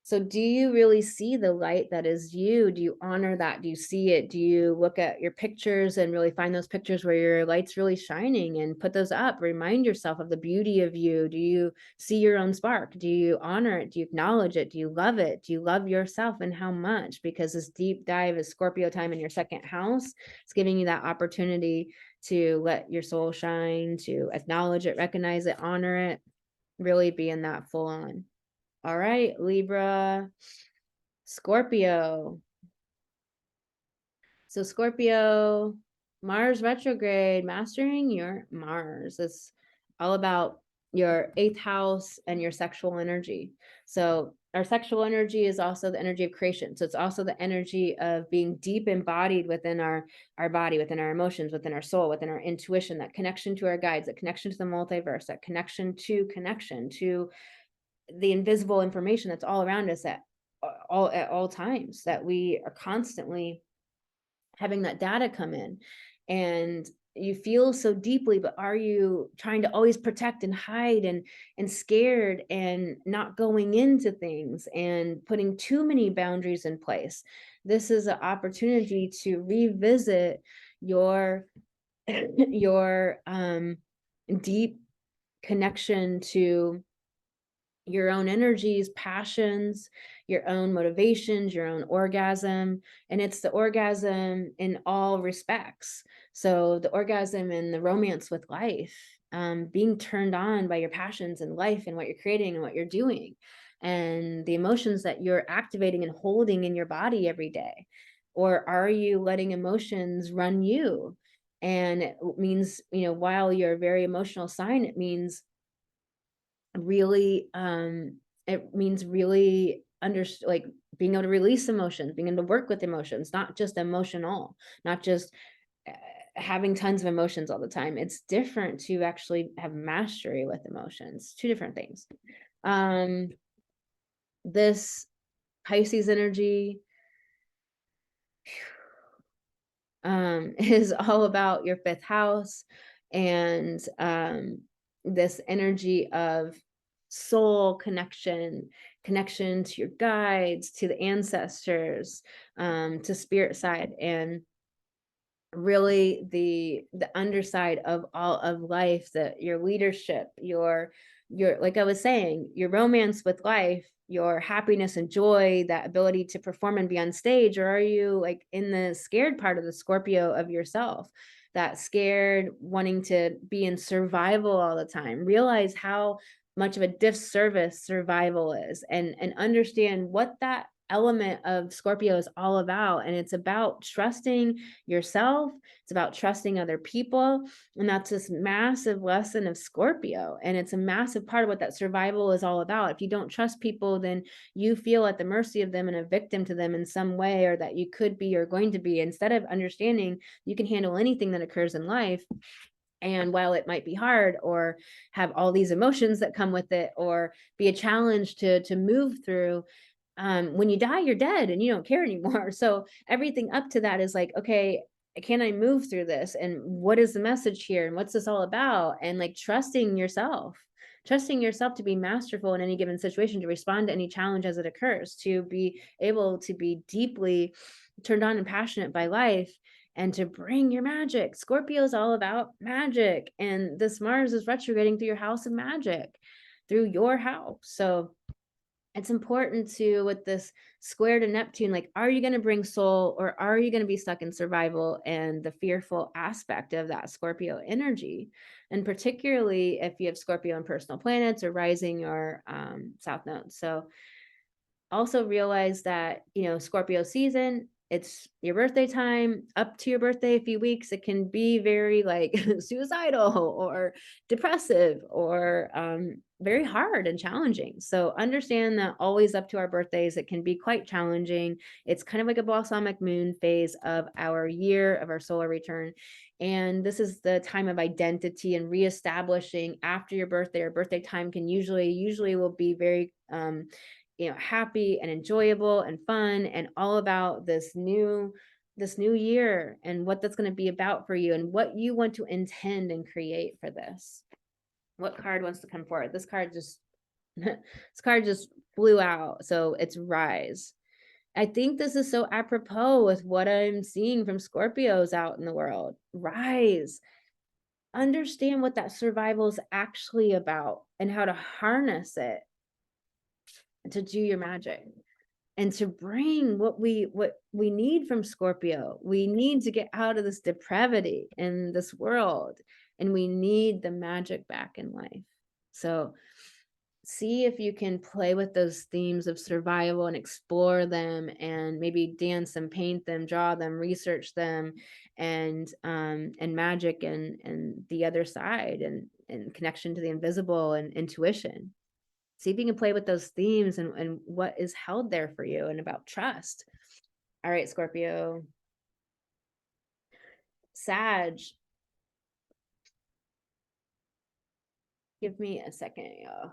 So do you really see the light that is you? Do you honor that? Do you see it? Do you look at your pictures and really find those pictures where your light's really shining and put those up? Remind yourself of the beauty of you. Do you see your own spark? Do you honor it? Do you acknowledge it? Do you love it? Do you love yourself, and how much? Because this deep dive is Scorpio time in your second house. It's giving you that opportunity to let your soul shine, to acknowledge it, recognize it, honor it, really be in that full on. All right, Libra, Scorpio. So Scorpio, Mars retrograde, mastering your Mars. It's all about your 8th house and your sexual energy. So our sexual energy is also the energy of creation. So it's also the energy of being deep embodied within our body, within our emotions, within our soul, within our intuition, that connection to our guides, that connection to the multiverse, that connection to the invisible information that's all around us at all times, that we are constantly having that data come in. And you feel so deeply, but are you trying to always protect and hide and scared and not going into things and putting too many boundaries in place? This is an opportunity to revisit your your deep connection to your own energies, passions, your own motivations, your own orgasm. And it's the orgasm in all respects. So the orgasm and the romance with life, being turned on by your passions and life and what you're creating and what you're doing, and the emotions that you're activating and holding in your body every day. Or are you letting emotions run you? And it means, while you're a very emotional sign, it means really like being able to release emotions, being able to work with emotions, not just emotional, not just having tons of emotions all the time. It's different to actually have mastery with emotions. Two different things. This Pisces energy is all about your 5th house, and this energy of soul connection to your guides, to the ancestors, to spirit side, and really the underside of all of life, that your leadership, your like I was saying, your romance with life, your happiness and joy, that ability to perform and be on stage? Or are you like in the scared part of the Scorpio of yourself, that scared, wanting to be in survival all the time? Realize how much of a disservice survival is, and understand what that element of Scorpio is all about. And it's about trusting yourself, it's about trusting other people, and that's this massive lesson of Scorpio. And it's a massive part of what that survival is all about. If you don't trust people, then you feel at the mercy of them and a victim to them in some way, or that you could be or going to be, instead of understanding you can handle anything that occurs in life. And while it might be hard, or have all these emotions that come with it, or be a challenge to move through, when you die, you're dead and you don't care anymore. So everything up to that is like, okay, can I move through this? And what is the message here? And what's this all about? And like trusting yourself to be masterful in any given situation, to respond to any challenge as it occurs, to be able to be deeply turned on and passionate by life, and to bring your magic. Scorpio is all about magic. And this Mars is retrograding through your house of magic, through your house. So it's important to, with this square to Neptune, like, are you going to bring soul, or are you going to be stuck in survival and the fearful aspect of that Scorpio energy? And particularly if you have Scorpio in personal planets or rising or south node. So also realize that, Scorpio season, it's your birthday time, up to your birthday a few weeks, it can be very like suicidal or depressive, or very hard and challenging. So understand that always up to our birthdays, it can be quite challenging. It's kind of like a balsamic moon phase of our year, of our solar return. And this is the time of identity and reestablishing after your birthday. Or birthday time can usually will be very happy and enjoyable and fun, and all about this new year, and what that's going to be about for you, and what you want to intend and create for this. What card wants to come forward? This card just this card just blew out. So it's rise. I think this is so apropos with what I'm seeing from Scorpios out in the world. Rise. Understand what that survival is actually about and how to harness it to do your magic and to bring what we need from Scorpio. We need to get out of this depravity in this world, and we need the magic back in life. So see if you can play with those themes of survival and explore them, and maybe dance them, paint them, draw them, research them, and magic and the other side, and connection to the invisible and intuition. See if you can play with those themes and what is held there for you, and about trust. All right, Scorpio. Sag. Give me a second, y'all.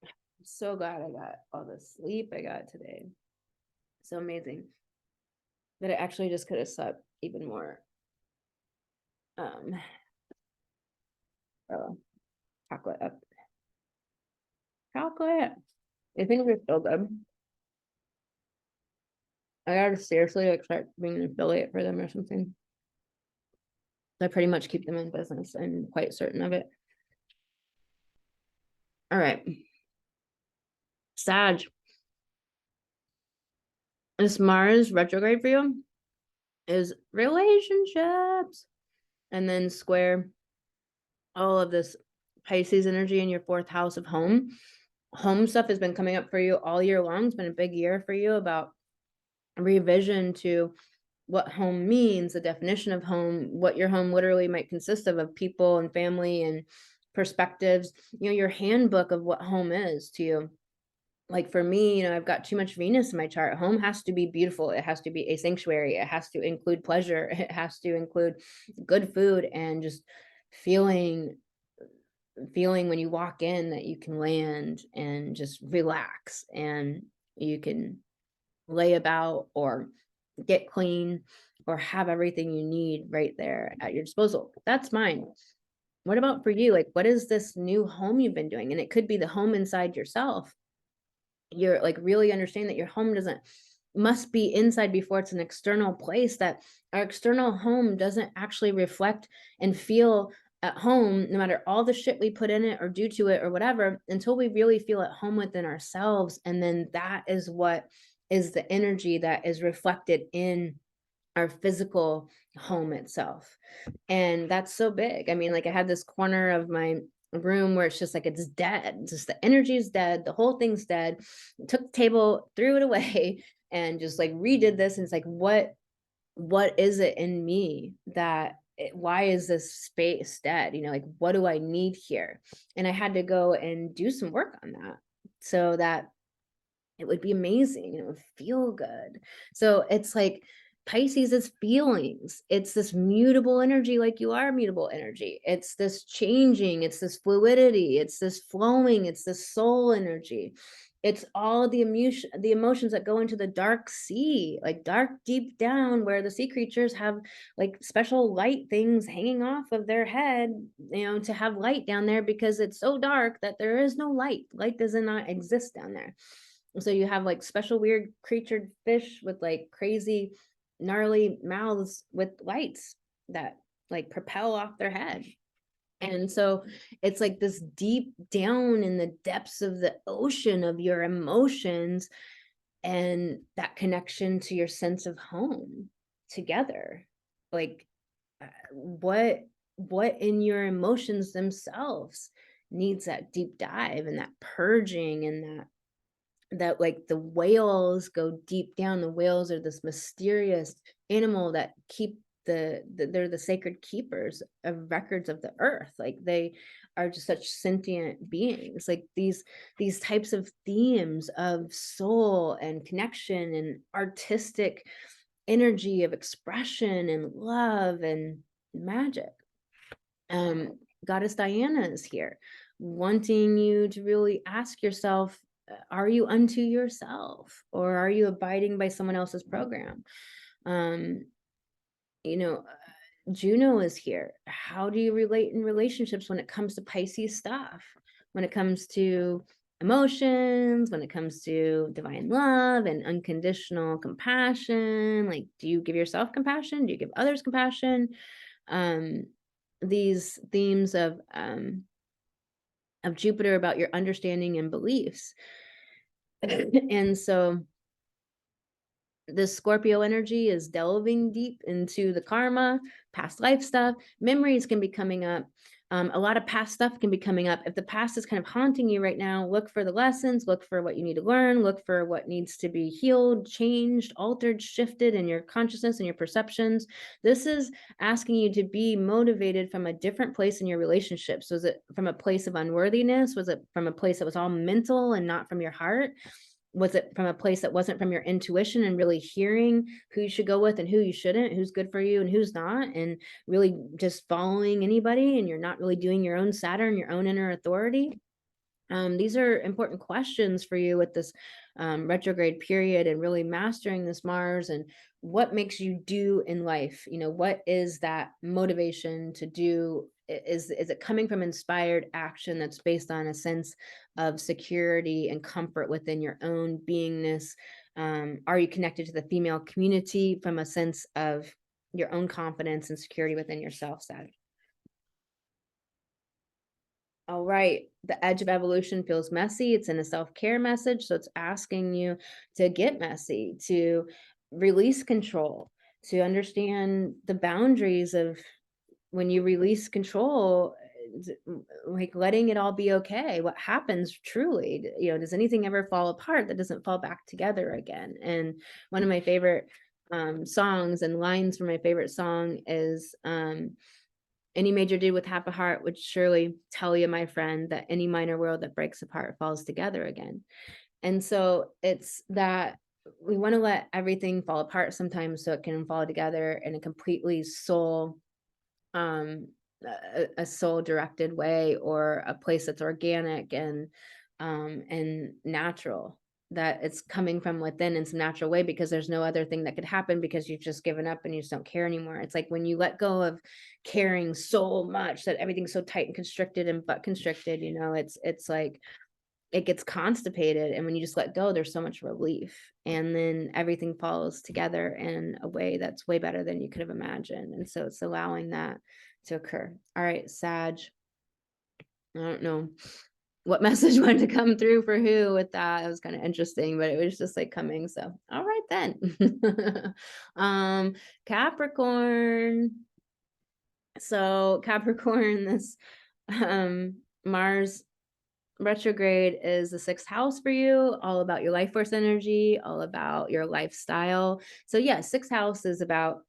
I'm so glad I got all the sleep I got today. So amazing. That I actually just could have slept even more. Oh, chocolate up. Chocolate. I think we're still good. I gotta seriously like start being an affiliate for them or something. I pretty much keep them in business. I'm quite certain of it. All right. Sag. This Mars retrograde for you is relationships. And then square all of this Pisces energy in your fourth house of home. Home stuff has been coming up for you all year long. It's been a big year for you about revision to what home means, the definition of home, what your home literally might consist of people and family and perspectives, your handbook of what home is to you. Like for me, I've got too much Venus in my chart. Home has to be beautiful. It has to be a sanctuary. It has to include pleasure. It has to include good food and just feeling when you walk in that you can land and just relax, and you can lay about or get clean or have everything you need right there at your disposal. That's mine. What about for you? Like, what is this new home you've been doing? And it could be the home inside yourself. You're like really understanding that your home must be inside before it's an external place, that our external home doesn't actually reflect and feel at home, no matter all the shit we put in it or do to it or whatever, until we really feel at home within ourselves. And then that is what is the energy that is reflected in our physical home itself. And that's so big. I mean, like I had this corner of my room where it's just like it's dead. Just the energy is dead. The whole thing's dead. Took the table, threw it away, and just like redid this. And it's like, what is it in me why is this space dead? Like, what do I need here? And I had to go and do some work on that so that it would be amazing. It would feel good. So it's like Pisces is feelings. It's this mutable energy, like you are mutable energy. It's this changing, it's this fluidity, it's this flowing, it's this soul energy. It's all the emotions that go into the dark sea, like dark deep down, where the sea creatures have like special light things hanging off of their head, to have light down there, because it's so dark that there is no light. Light does not exist down there. So you have like special weird creatured fish with like crazy gnarly mouths with lights that like propel off their head. And so it's like this deep down in the depths of the ocean of your emotions, and that connection to your sense of home together. Like what in your emotions themselves needs that deep dive and that purging, and that like the whales go deep down. The whales are this mysterious animal that keep they're the sacred keepers of records of the earth. Like they are just such sentient beings. Like these types of themes of soul and connection and artistic energy of expression and love and magic. Goddess Diana is here, wanting you to really ask yourself, are you unto yourself, or are you abiding by someone else's program? You know, Juno is here. How do you relate in relationships when it comes to Pisces stuff? When it comes to emotions, when it comes to divine love and unconditional compassion? Like, do you give yourself compassion? Do you give others compassion? These themes of Jupiter about your understanding and beliefs. And so this Scorpio energy is delving deep into the karma, past life stuff. Memories can be coming up. A lot of past stuff can be coming up. If the past is kind of haunting you right now, look for the lessons, look for what you need to learn, look for what needs to be healed, changed, altered, shifted in your consciousness and your perceptions. This is asking you to be motivated from a different place in your relationships. Was it from a place of unworthiness? Was it from a place that was all mental and not from your heart? Was it from a place that wasn't from your intuition and really hearing who you should go with and who you shouldn't, who's good for you and who's not, and really just following anybody, and you're not really doing your own Saturn, your own inner authority? These are important questions for you with this retrograde period, and really mastering this Mars, and what makes you do in life. What is that motivation to do? Is it coming from inspired action that's based on a sense of security and comfort within your own beingness? Are you connected to the female community from a sense of your own confidence and security within yourself, Sag? All right. The edge of evolution feels messy. It's in a self-care message. So it's asking you to get messy, to release control, to understand the boundaries of when you release control, like letting it all be okay. What happens truly? Does anything ever fall apart that doesn't fall back together again? And one of my favorite songs and lines from my favorite song is, any major deed with half a heart would surely tell you, my friend, that any minor world that breaks apart falls together again. And so it's that we want to let everything fall apart sometimes so it can fall together in a completely soul, a soul directed way, or a place that's organic and natural, that it's coming from within in some natural way, because there's no other thing that could happen, because you've just given up and you just don't care anymore. It's like when you let go of caring so much that everything's so tight and constricted and butt constricted, it's like it gets constipated, and when you just let go, there's so much relief, and then everything falls together in a way that's way better than you could have imagined. And so it's allowing that to occur. All right, Sag, I don't know what message wanted to come through for who with that. It was kind of interesting, but it was just like coming. So all right then. Capricorn. So Capricorn, this Mars retrograde is the 6th house for you, all about your life force energy, all about your lifestyle. So yeah, 6th house is about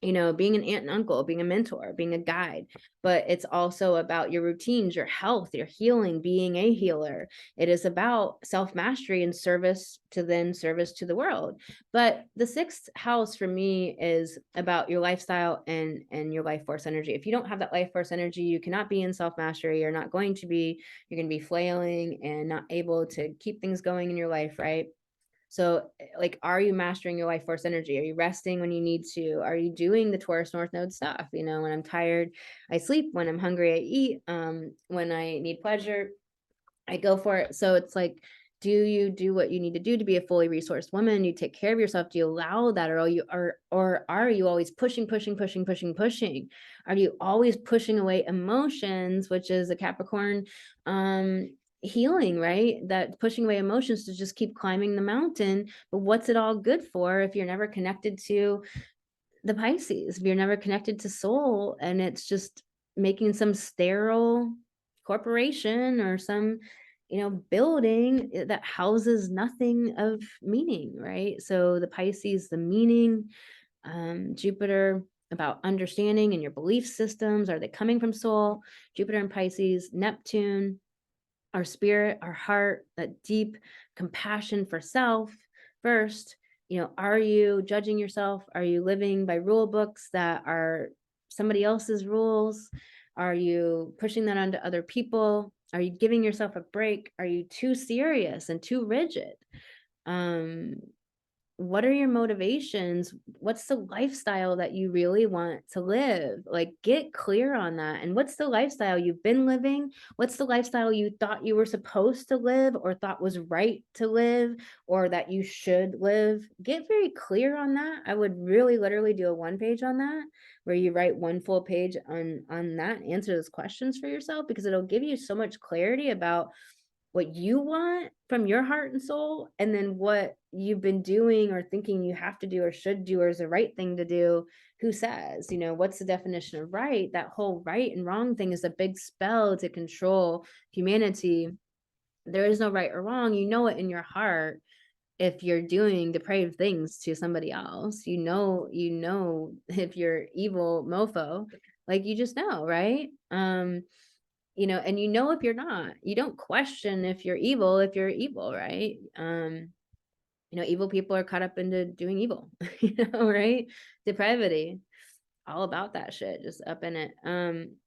being an aunt and uncle, being a mentor, being a guide, but it's also about your routines, your health, your healing, being a healer. It is about self-mastery and service to the world. But the 6th house for me is about your lifestyle and your life force energy. If you don't have that life force energy, you cannot be in self-mastery. You're going to be flailing and not able to keep things going in your life, right? So, like, are you mastering your life force energy? Are you resting when you need to? Are you doing the Taurus North Node stuff? When I'm tired, I sleep. When I'm hungry, I eat. When I need pleasure, I go for it. So it's like, do you do what you need to do to be a fully resourced woman? You take care of yourself. Do you allow that, or are you always pushing? Are you always pushing away emotions, which is a Capricorn healing, right? That pushing away emotions to just keep climbing the mountain. But what's it all good for if you're never connected to the Pisces, if you're never connected to soul, and it's just making some sterile corporation or some building that houses nothing of meaning, right? So the Pisces, the meaning, Jupiter about understanding and your belief systems, are they coming from soul? Jupiter and Pisces, Neptune, our spirit, our heart, that deep compassion for self first. Are you judging yourself? Are you living by rule books that are somebody else's rules? Are you pushing that onto other people? Are you giving yourself a break? Are you too serious and too rigid? what are your motivations? What's the lifestyle that you really want to live? Like, get clear on that. And what's the lifestyle you've been living? What's the lifestyle you thought you were supposed to live or thought was right to live or that you should live? Get very clear on that. I would really literally do a 1-page on that, where you write 1 full page on that, answer those questions for yourself, because it'll give you so much clarity about what you want from your heart and soul, and then what you've been doing or thinking you have to do or should do or is the right thing to do. Who says, what's the definition of right? That whole right and wrong thing is a big spell to control humanity. There is no right or wrong. You know it in your heart. If you're doing depraved things to somebody else, if you're evil mofo, like, you just know, right? And if you're not, you don't question if you're evil, right? Evil people are caught up into doing evil, right? Depravity, all about that shit, just up in it.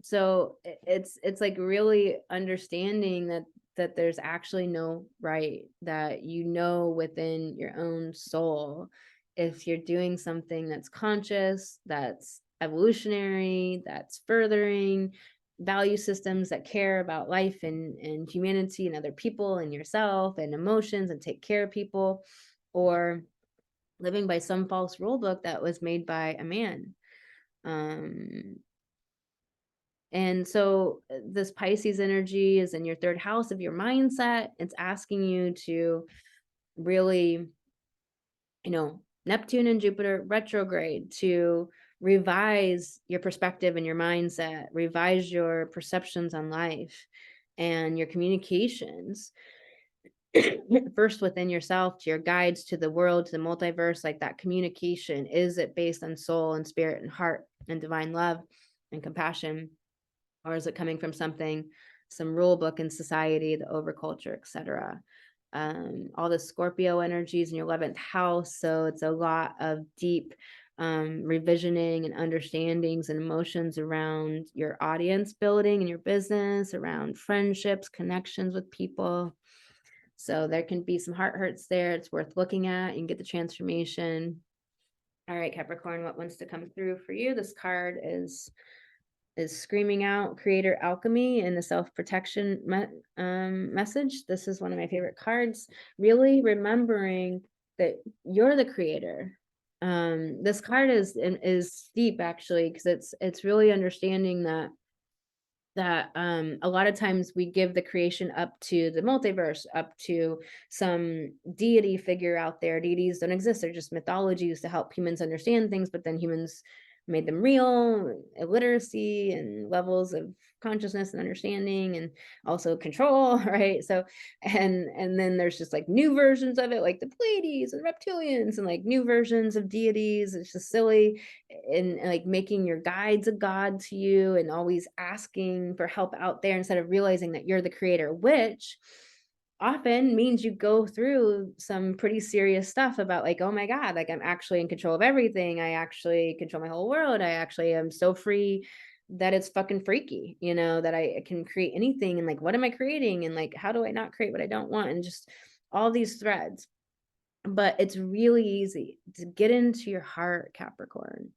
So it's like really understanding that there's actually no right, that within your own soul, if you're doing something that's conscious, that's evolutionary, that's furthering value systems that care about life and humanity and other people and yourself and emotions and take care of people, or living by some false rule book that was made by a man. And so this Pisces energy is in your 3rd house of your mindset. It's asking you to really, Neptune and Jupiter retrograde, to revise your perspective and your mindset, revise your perceptions on life and your communications. First within yourself, to your guides, to the world, to the multiverse. Like, that communication, is it based on soul and spirit and heart and divine love and compassion, or is it coming from some rule book in society, the overculture, etc.? All the Scorpio energies in your 11th house, so it's a lot of deep revisioning and understandings and emotions around your audience building and your business, around friendships, connections with people. So there can be some heart hurts there. It's worth looking at. You can get the transformation. All right, Capricorn, what wants to come through for you? This card is screaming out creator alchemy and the self-protection message. This is one of my favorite cards. Really remembering that you're the creator. This card is deep, actually, because it's really understanding that a lot of times we give the creation up to the multiverse, up to some deity figure out there. Deities don't exist. They're just mythologies to help humans understand things, but then humans made them real. Illiteracy and levels of consciousness and understanding, and also control, right? So and then there's just like new versions of it, like the Pleiades and reptilians, and like new versions of deities. It's just silly. And like making your guides a god to you and always asking for help out there instead of realizing that you're the creator, which often means you go through some pretty serious stuff about, like, oh my God, like, I'm actually in control of everything. I actually control my whole world. I actually am so free that it's fucking freaky, that I can create anything. And like, what am I creating? And like, how do I not create what I don't want? And just all these threads. But it's really easy to get into your heart, Capricorn,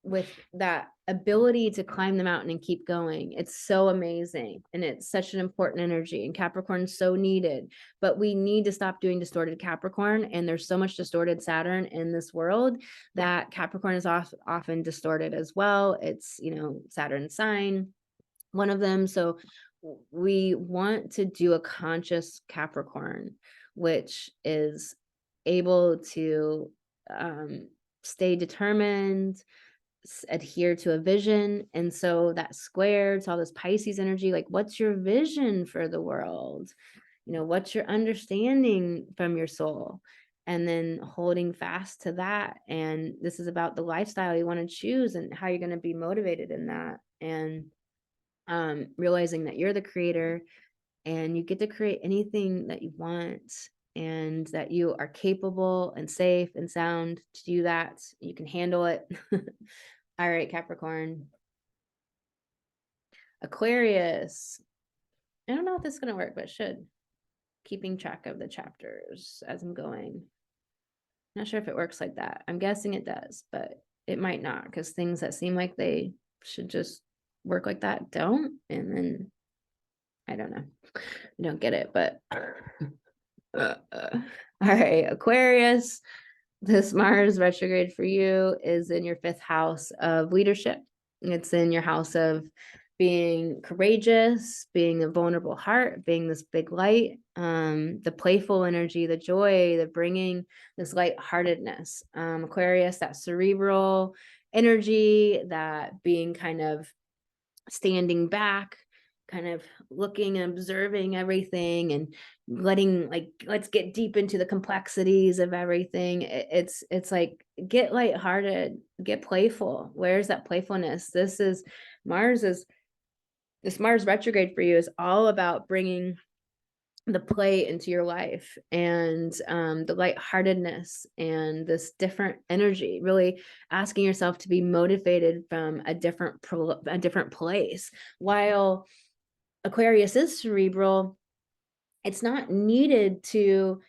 with that ability to climb the mountain and keep going. It's so amazing. And it's such an important energy. And Capricorn's so needed. But we need to stop doing distorted Capricorn. And there's so much distorted Saturn in this world that Capricorn is often distorted as well. It's, Saturn sign, one of them. So we want to do a conscious Capricorn, which is able to stay determined, adhere to a vision. And so that square, it's all this Pisces energy. Like, what's your vision for the world? What's your understanding from your soul? And then holding fast to that. And this is about the lifestyle you want to choose and how you're going to be motivated in that. And realizing that you're the creator and you get to create anything that you want, and that you are capable and safe and sound to do that. You can handle it. All right, Capricorn. Aquarius. I don't know if this is going to work, but it should. keeping track of the chapters as I'm going. Not sure if it works like that. I'm guessing it does, but it might not, because things that seem like they should just work like that don't. And then I don't know. I don't get it, but all right, Aquarius. This Mars retrograde for you is in your 5th house of leadership. It's in your house of being courageous, being a vulnerable heart, being this big light, the playful energy, the joy, the bringing this lightheartedness. Aquarius, that cerebral energy, that being kind of standing back, kind of looking and observing everything and letting, like, let's get deep into the complexities of everything. It's like, get lighthearted, get playful. Where's that playfulness? This Mars retrograde for you is all about bringing the play into your life, and the lightheartedness and this different energy, really asking yourself to be motivated from a different place. While Aquarius is cerebral, it's not needed to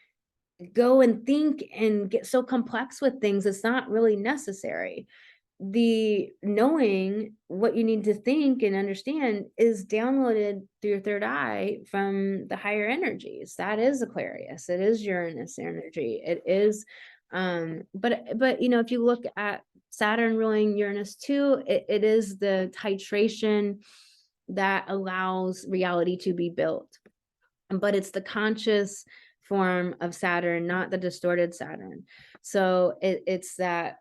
go and think and get so complex with things. It's not really necessary. The knowing what you need to think and understand is downloaded through your 3rd eye from the higher energies. That is Aquarius. It is Uranus energy. It is, but you know, if you look at Saturn ruling Uranus too, it is the titration that allows reality to be built. But it's the conscious form of Saturn, not the distorted Saturn. So it's that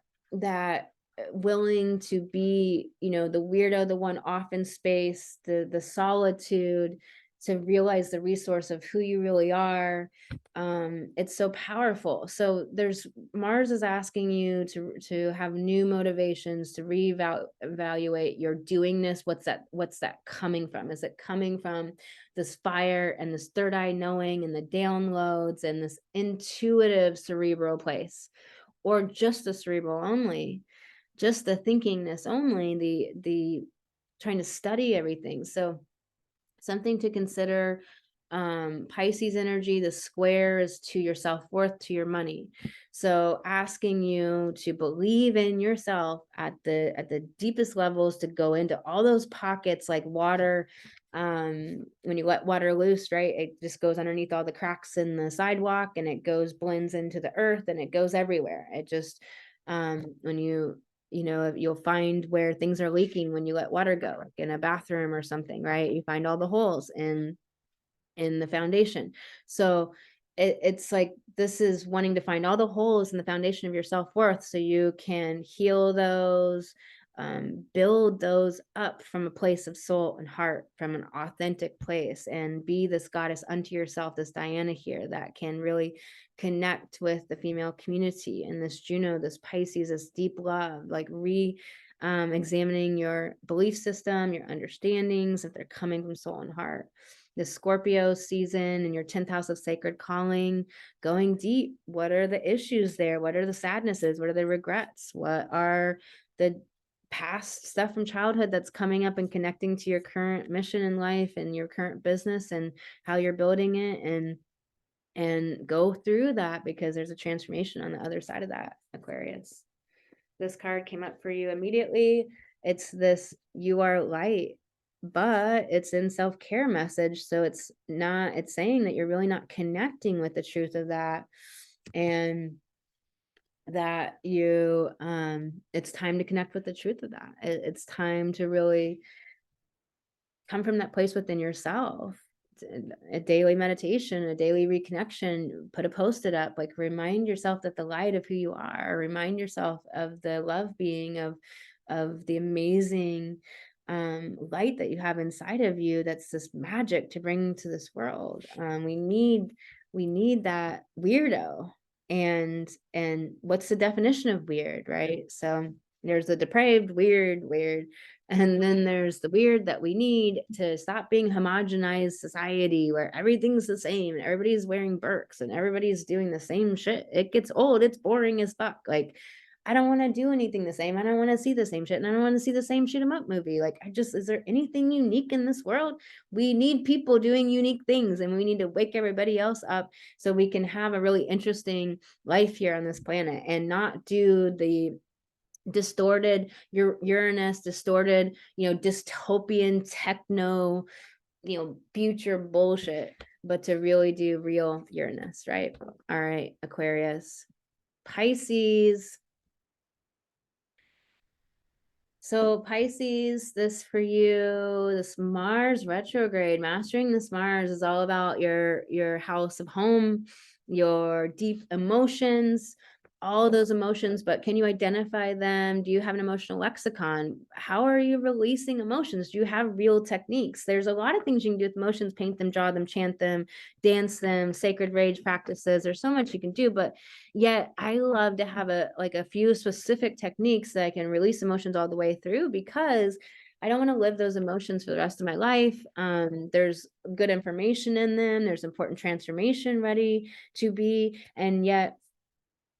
willing to be, you know, the weirdo, the one off in space, the solitude, to realize the resource of who you really are. It's so powerful. So there's, Mars is asking you to have new motivations, to reevaluate your doingness. What's that coming from? Is it coming from this fire and this 3rd eye knowing and the downloads and this intuitive cerebral place, or just the cerebral only, just the thinkingness only, the trying to study everything? So something to consider. Pisces energy, the square is to your self-worth, to your money. So asking you to believe in yourself at the deepest levels, to go into all those pockets like water. When you let water loose, right, it just goes underneath all the cracks in the sidewalk, and it blends into the earth, and it goes everywhere. It just, when you know, you'll find where things are leaking when you let water go, like in a bathroom or something, right? You find all the holes in the foundation. So it's like, this is wanting to find all the holes in the foundation of your self-worth, so you can heal those, build those up from a place of soul and heart, from an authentic place, and be this goddess unto yourself, this Diana here, that can really connect with the female community, and this Juno, this Pisces, this deep love, like examining your belief system, your understandings, if they're coming from soul and heart. The Scorpio season in your 10th house of sacred calling, going deep. What are the issues there? What are the sadnesses? What are the regrets? What are the past stuff from childhood that's coming up and connecting to your current mission in life and your current business and how you're building it? And go through that, because there's a transformation on the other side of that, Aquarius. This card came up for you immediately. It's this, you are light, but it's in self-care message. So it's saying that you're really not connecting with the truth of that, and that you, it's time to connect with the truth of that. It's time to really come from that place within yourself. A daily meditation, a daily reconnection, put a post-it up, like, remind yourself that the light of who you are, remind yourself of the love being of the amazing light that you have inside of you, that's this magic to bring to this world. We need that weirdo. And what's the definition of weird, right? So there's the depraved, weird, and then there's the weird that we need to stop being homogenized society where everything's the same and everybody's wearing Birks and everybody's doing the same shit. It gets old, it's boring as fuck. Like, I don't want to do anything the same. I don't want to see the same shit. And I don't want to see the same shoot 'em up movie. Like, is there anything unique in this world? We need people doing unique things, and we need to wake everybody else up so we can have a really interesting life here on this planet and not do the distorted Uranus, distorted, dystopian techno, future bullshit, but to really do real Uranus, right? All right, Aquarius. Pisces. So Pisces, this for you, this Mars retrograde, mastering this Mars is all about your house of home, your deep emotions, all those emotions, but can you identify them? Do you have an emotional lexicon? How are you releasing emotions? Do you have real techniques? There's a lot of things you can do with emotions: paint them, draw them, chant them, dance them, sacred rage practices. There's so much you can do, but yet I love to have a few specific techniques that I can release emotions all the way through, because I don't want to live those emotions for the rest of my life. There's good information in them. There's important transformation ready to be, and yet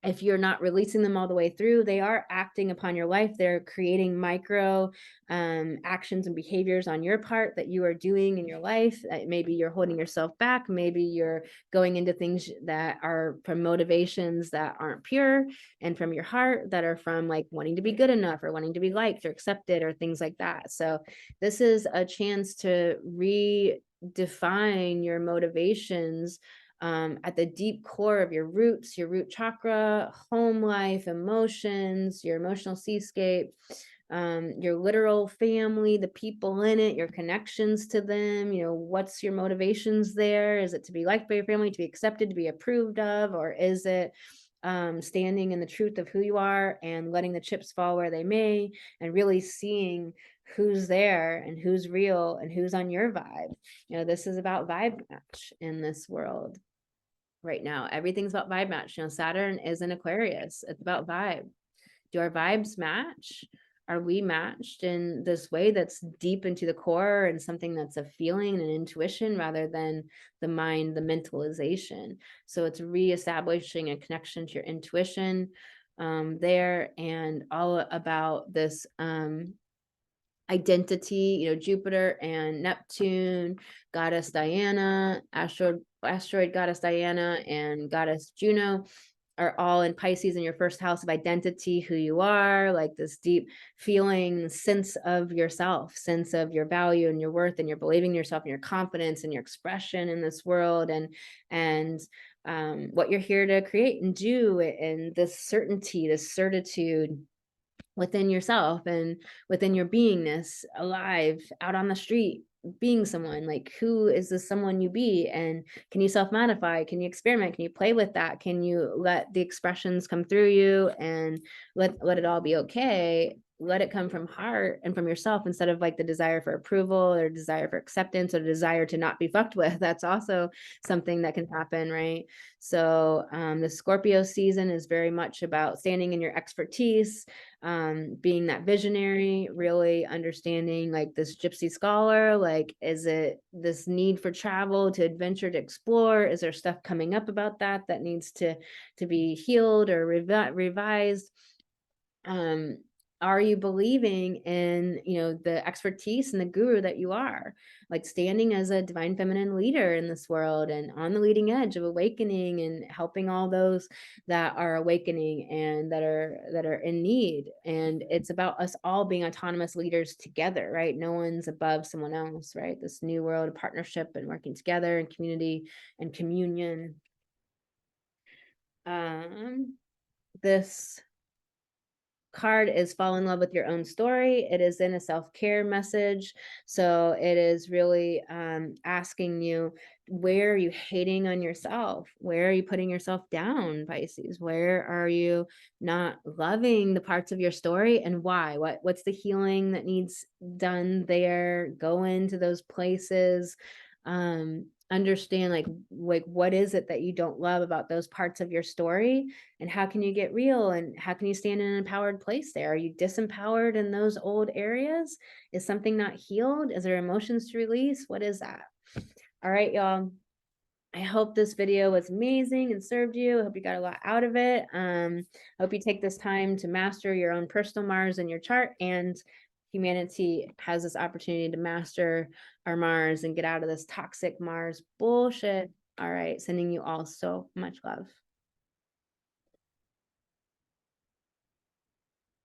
if you're not releasing them all the way through, they are acting upon your life. They're creating micro actions and behaviors on your part that you are doing in your life. Maybe you're holding yourself back. Maybe you're going into things that are from motivations that aren't pure and from your heart, that are from like wanting to be good enough or wanting to be liked or accepted or things like that. So this is a chance to redefine your motivations at the deep core of your roots, your root chakra, home life, emotions, your emotional seascape, your literal family, the people in it, your connections to them. What's your motivations there? Is it to be liked by your family, to be accepted, to be approved of, or is it standing in the truth of who you are and letting the chips fall where they may, and really seeing who's there and who's real and who's on your vibe? This is about vibe match in this world right now. Everything's about vibe match. Saturn is in Aquarius. It's about vibe. Do our vibes match? Are we matched in this way that's deep into the core and something that's a feeling and an intuition rather than the mind, the mentalization? So it's reestablishing a connection to your intuition there, and all about this identity. Jupiter and Neptune, goddess Diana, asteroid goddess Diana, and goddess Juno are all in Pisces in your first house of identity, who you are, like this deep feeling, sense of yourself, sense of your value and your worth, and your believing in yourself and your confidence and your expression in this world, and what you're here to create and do, and this certainty, this certitude within yourself and within your beingness, alive, out on the street, being someone. Like, who is this someone you be? And can you self-modify? Can you experiment? Can you play with that? Can you let the expressions come through you and let it all be okay? Let it come from heart and from yourself, instead of like the desire for approval or desire for acceptance or desire to not be fucked with. That's also something that can happen, right? So the Scorpio season is very much about standing in your expertise, being that visionary, really understanding like this gypsy scholar. Like, is it this need for travel, to adventure, to explore? Is there stuff coming up about that needs to be healed or revised? Are you believing in the expertise and the guru that you are, like standing as a divine feminine leader in this world and on the leading edge of awakening and helping all those that are awakening and that are in need? And it's about us all being autonomous leaders together, right? No one's above someone else, right? This new world of partnership and working together and community and communion. This card is fall in love with your own story. It is in a self-care message. So it is really asking you, where are you hating on yourself? Where are you putting yourself down, Pisces? Where are you not loving the parts of your story, and why? What's the healing that needs done there? Go into those places. Understand like what is it that you don't love about those parts of your story, and how can you get real, and how can you stand in an empowered place there? Are you disempowered in those old areas? Is something not healed? Is there emotions to release? What is that? All right, y'all. I hope this video was amazing and served you. I hope you got a lot out of it. I hope you take this time to master your own personal Mars in your chart, and humanity has this opportunity to master our Mars and get out of this toxic Mars bullshit. All right, sending you all so much love.